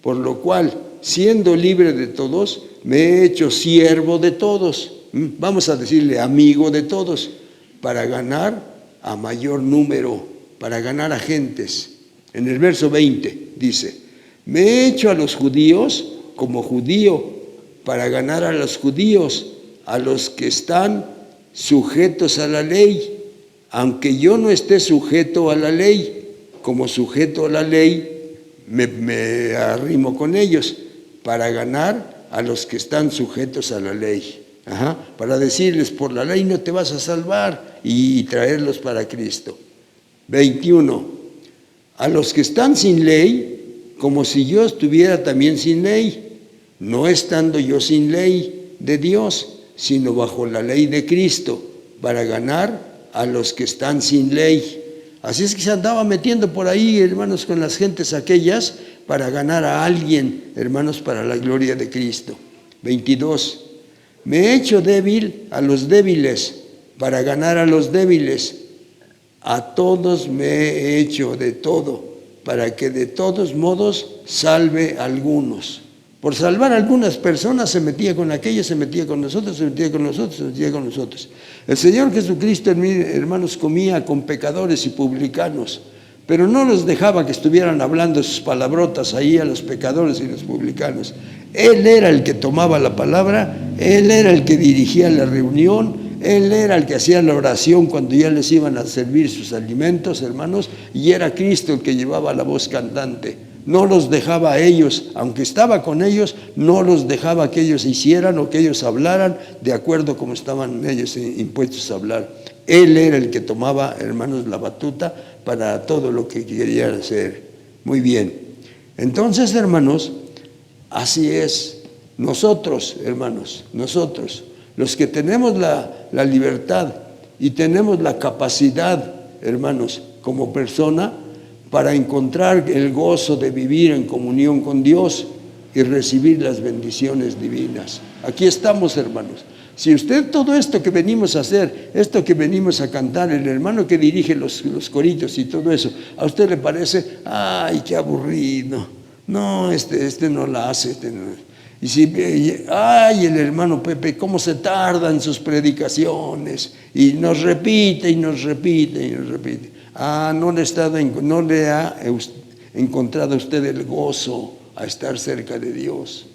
Por lo cual, siendo libre de todos, me he hecho siervo de todos. Vamos a decirle amigo de todos, para ganar a mayor número, para ganar a gentes. En el verso 20 dice: me he hecho a los judíos como judío, para ganar a los judíos, a los que están sujetos a la ley, aunque yo no esté sujeto a la ley, como sujeto a la ley, me arrimo con ellos, para ganar a los que están sujetos a la ley. Para decirles, por la ley no te vas a salvar, y traerlos para Cristo. 21. A los que están sin ley, como si yo estuviera también sin ley, no estando yo sin ley de Dios, sino bajo la ley de Cristo, para ganar a los que están sin ley. Así es que se andaba metiendo por ahí, hermanos, con las gentes aquellas, para ganar a alguien, hermanos, para la gloria de Cristo. 22. Me he hecho débil a los débiles, para ganar a los débiles. A todos me he hecho de todo, para que de todos modos salve a algunos. Por salvar a algunas personas se metía con aquellos, se metía con nosotros, se metía con nosotros, se metía con nosotros. El Señor Jesucristo, hermanos, comía con pecadores y publicanos, pero no los dejaba que estuvieran hablando sus palabrotas ahí a los pecadores y los publicanos. Él era el que tomaba la palabra, Él era el que dirigía la reunión, Él era el que hacía la oración cuando ya les iban a servir sus alimentos, hermanos, y era Cristo el que llevaba la voz cantante. No los dejaba a ellos, aunque estaba con ellos, no los dejaba que ellos hicieran o que ellos hablaran de acuerdo como estaban ellos impuestos a hablar. Él era el que tomaba, hermanos, la batuta para todo lo que querían hacer. Muy bien. Entonces, hermanos, así es. Nosotros, hermanos, nosotros, los que tenemos la libertad y tenemos la capacidad, hermanos, como persona, para encontrar el gozo de vivir en comunión con Dios y recibir las bendiciones divinas. Aquí estamos, hermanos. Si usted todo esto que venimos a hacer, esto que venimos a cantar, el hermano que dirige los coritos y todo eso, a usted le parece, ay, qué aburrido, no, este no la hace, Y si, ay, el hermano Pepe, cómo se tarda en sus predicaciones, y nos repite, y nos repite, y nos repite. No le ha encontrado usted el gozo a estar cerca de Dios.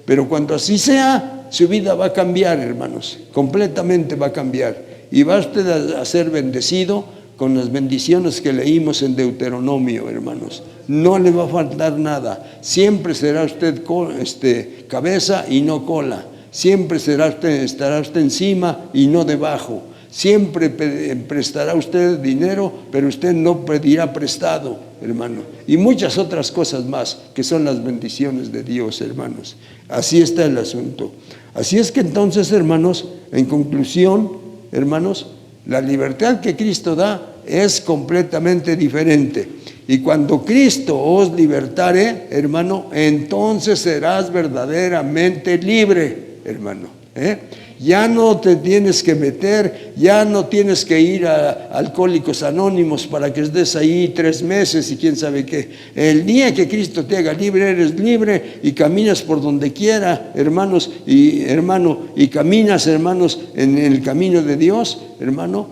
Pero cuando así sea, su vida va a cambiar, hermanos, completamente va a cambiar. Y va usted a ser bendecido con las bendiciones que leímos en Deuteronomio, hermanos. No le va a faltar nada. Siempre será usted cabeza y no cola. Siempre estará usted encima y no debajo. Siempre prestará usted dinero, pero usted no pedirá prestado, hermano. Y muchas otras cosas más, que son las bendiciones de Dios, hermanos. Así está el asunto. Así es que entonces, hermanos, en conclusión, hermanos, la libertad que Cristo da es completamente diferente. Y cuando Cristo os libertare, hermano, entonces serás verdaderamente libre, hermano. Ya no te tienes que meter, ya no tienes que ir a Alcohólicos Anónimos para que estés ahí 3 meses y quién sabe qué. El día que Cristo te haga libre, eres libre y caminas por donde quiera, hermanos, y caminas, hermanos, en el camino de Dios, hermano,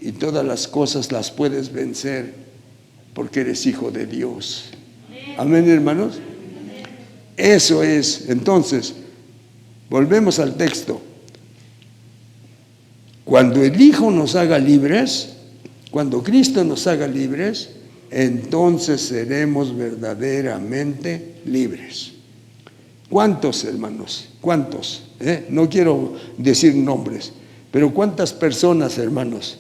y todas las cosas las puedes vencer porque eres hijo de Dios. Amén, hermanos. Eso es. Entonces, volvemos al texto. Cuando el Hijo nos haga libres, cuando Cristo nos haga libres, entonces seremos verdaderamente libres. ¿Cuántos, hermanos? ¿Cuántos? No quiero decir nombres, pero ¿cuántas personas, hermanos,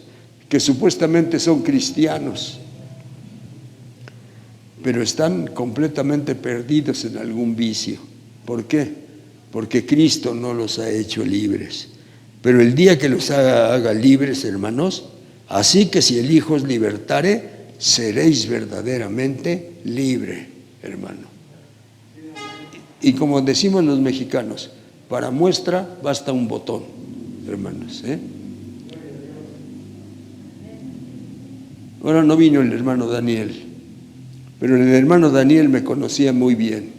que supuestamente son cristianos, pero están completamente perdidos en algún vicio? ¿Por qué? Porque Cristo no los ha hecho libres. Pero el día que los haga libres, hermanos, así que si el Hijo os libertare, seréis verdaderamente libre, hermano. Y como decimos los mexicanos, para muestra basta un botón, hermanos. Ahora no vino el hermano Daniel, pero el hermano Daniel me conocía muy bien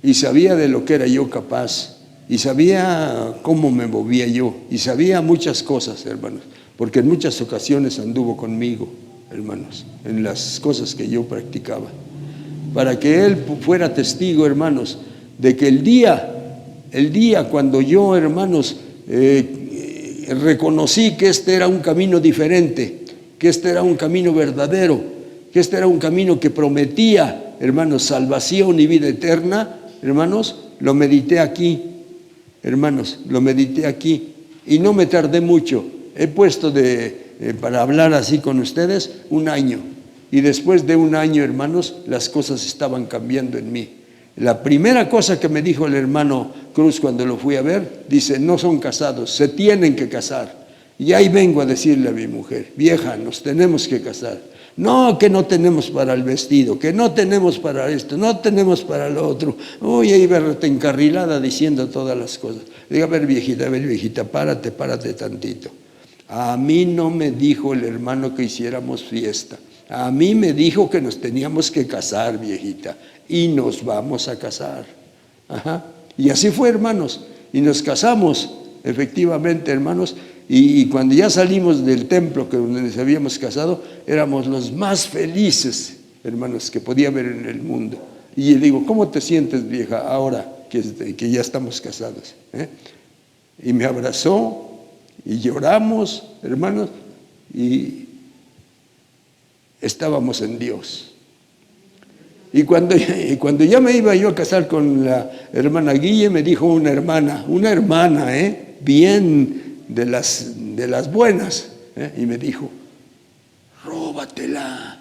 y sabía de lo que era yo capaz. Y sabía cómo me movía yo, y sabía muchas cosas, hermanos, porque en muchas ocasiones anduvo conmigo, hermanos, en las cosas que yo practicaba, para que él fuera testigo, hermanos, de que el día cuando yo, hermanos, reconocí que este era un camino diferente, que este era un camino verdadero, que este era un camino que prometía, hermanos, salvación y vida eterna, hermanos, lo medité aquí. Hermanos, lo medité aquí y no me tardé mucho. He puesto para hablar así con ustedes 1 año. Y después de 1 año, hermanos, las cosas estaban cambiando en mí. La primera cosa que me dijo el hermano Cruz cuando lo fui a ver, dice, no son casados, se tienen que casar. Y ahí vengo a decirle a mi mujer, vieja, nos tenemos que casar. No, que no tenemos para el vestido, que no tenemos para esto, no tenemos para lo otro. Uy, ahí verte encarrilada diciendo todas las cosas. Diga, a ver, viejita, párate tantito. A mí no me dijo el hermano que hiciéramos fiesta. A mí me dijo que nos teníamos que casar, viejita, y nos vamos a casar. Ajá. Y así fue, hermanos, y nos casamos, efectivamente, hermanos, y cuando ya salimos del templo que donde nos habíamos casado, éramos los más felices, hermanos, que podía haber en el mundo. Y le digo, ¿cómo te sientes, vieja, ahora que ya estamos casados? Y me abrazó, y lloramos, hermanos, y estábamos en Dios. Y cuando ya me iba yo a casar con la hermana Guille, me dijo una hermana, bien de las buenas, y me dijo, róbatela.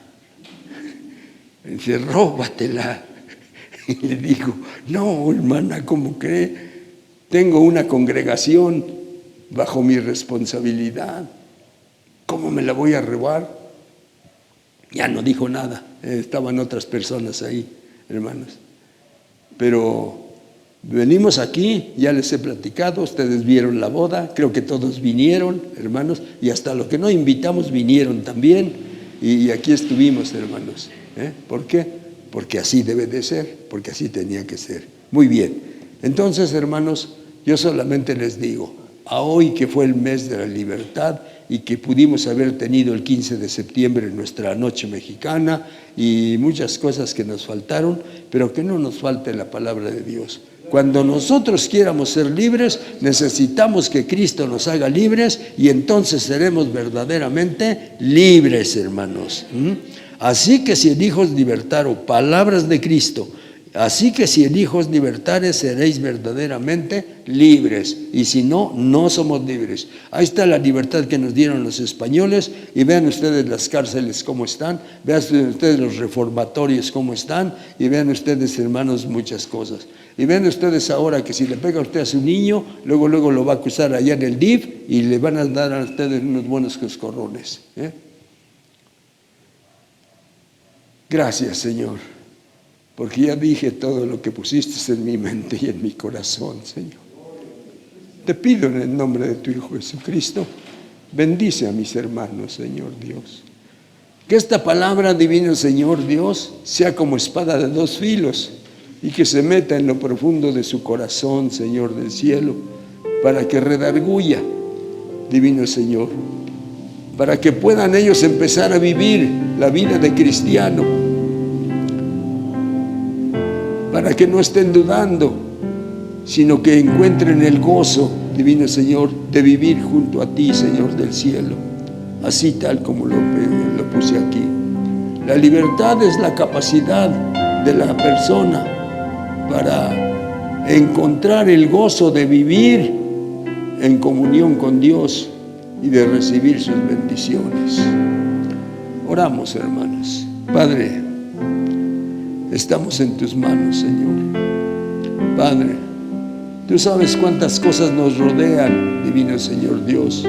Me dice, róbatela. Y le digo, no, hermana, ¿cómo cree? Tengo una congregación bajo mi responsabilidad. ¿Cómo me la voy a robar? Ya no dijo nada, estaban otras personas ahí, hermanos. Pero venimos aquí, ya les he platicado, ustedes vieron la boda, creo que todos vinieron, hermanos, y hasta los que no invitamos vinieron también, y aquí estuvimos, hermanos. ¿Por qué? Porque así debe de ser, porque así tenía que ser. Muy bien, entonces, hermanos, yo solamente les digo, a hoy que fue el mes de la libertad y que pudimos haber tenido el 15 de septiembre nuestra noche mexicana y muchas cosas que nos faltaron, pero que no nos falte la palabra de Dios. Cuando nosotros quieramos ser libres, necesitamos que Cristo nos haga libres y entonces seremos verdaderamente libres, hermanos. Así que si el Hijo os libertaron, palabras de Cristo, así que si el Hijo os libertare, seréis verdaderamente libres. Y si no, no somos libres. Ahí está la libertad que nos dieron los españoles. Y vean ustedes las cárceles cómo están. Vean ustedes los reformatorios cómo están. Y vean ustedes, hermanos, muchas cosas. Y vean ustedes ahora que si le pega a usted a su niño, luego lo va a acusar allá en el DIF y le van a dar a ustedes unos buenos coscorrones. Gracias, Señor, porque ya dije todo lo que pusiste en mi mente y en mi corazón, Señor. Te pido en el nombre de tu Hijo Jesucristo, bendice a mis hermanos, Señor Dios. Que esta palabra, divino Señor Dios, sea como espada de dos filos y que se meta en lo profundo de su corazón, Señor del cielo, para que redarguya, divino Señor, para que puedan ellos empezar a vivir la vida de cristiano, para que no estén dudando, sino que encuentren el gozo, divino Señor, de vivir junto a ti, Señor del cielo, así tal como lo puse aquí. La libertad es la capacidad de la persona para encontrar el gozo de vivir en comunión con Dios y de recibir sus bendiciones. Oramos, hermanos. Padre, estamos en tus manos, Señor. Padre, tú sabes cuántas cosas nos rodean, divino Señor Dios,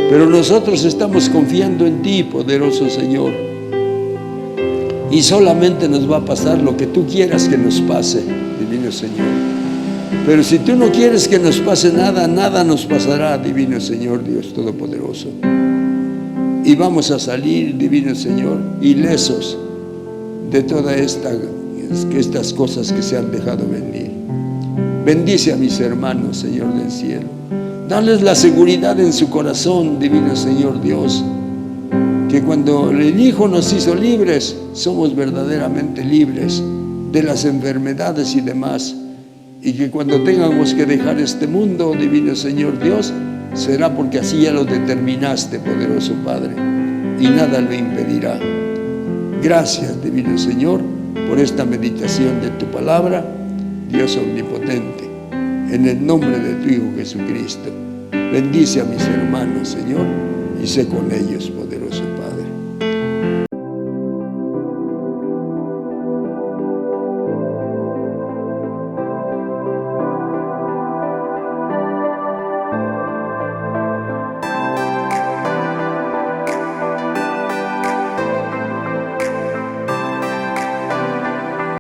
pero nosotros estamos confiando en ti, poderoso Señor, y solamente nos va a pasar lo que tú quieras que nos pase, divino Señor. Pero si tú no quieres que nos pase nada, nada nos pasará, divino Señor Dios Todopoderoso. Y vamos a salir, divino Señor, ilesos de todas estas cosas que se han dejado venir. Bendice a mis hermanos, Señor del cielo. Dales la seguridad en su corazón, divino Señor Dios, que cuando el Hijo nos hizo libres, somos verdaderamente libres de las enfermedades y demás. Y que cuando tengamos que dejar este mundo, divino Señor Dios, será porque así ya lo determinaste, poderoso Padre, y nada lo impedirá. Gracias, divino Señor, por esta meditación de tu palabra, Dios omnipotente, en el nombre de tu Hijo Jesucristo. Bendice a mis hermanos, Señor, y sé con ellos, poderoso.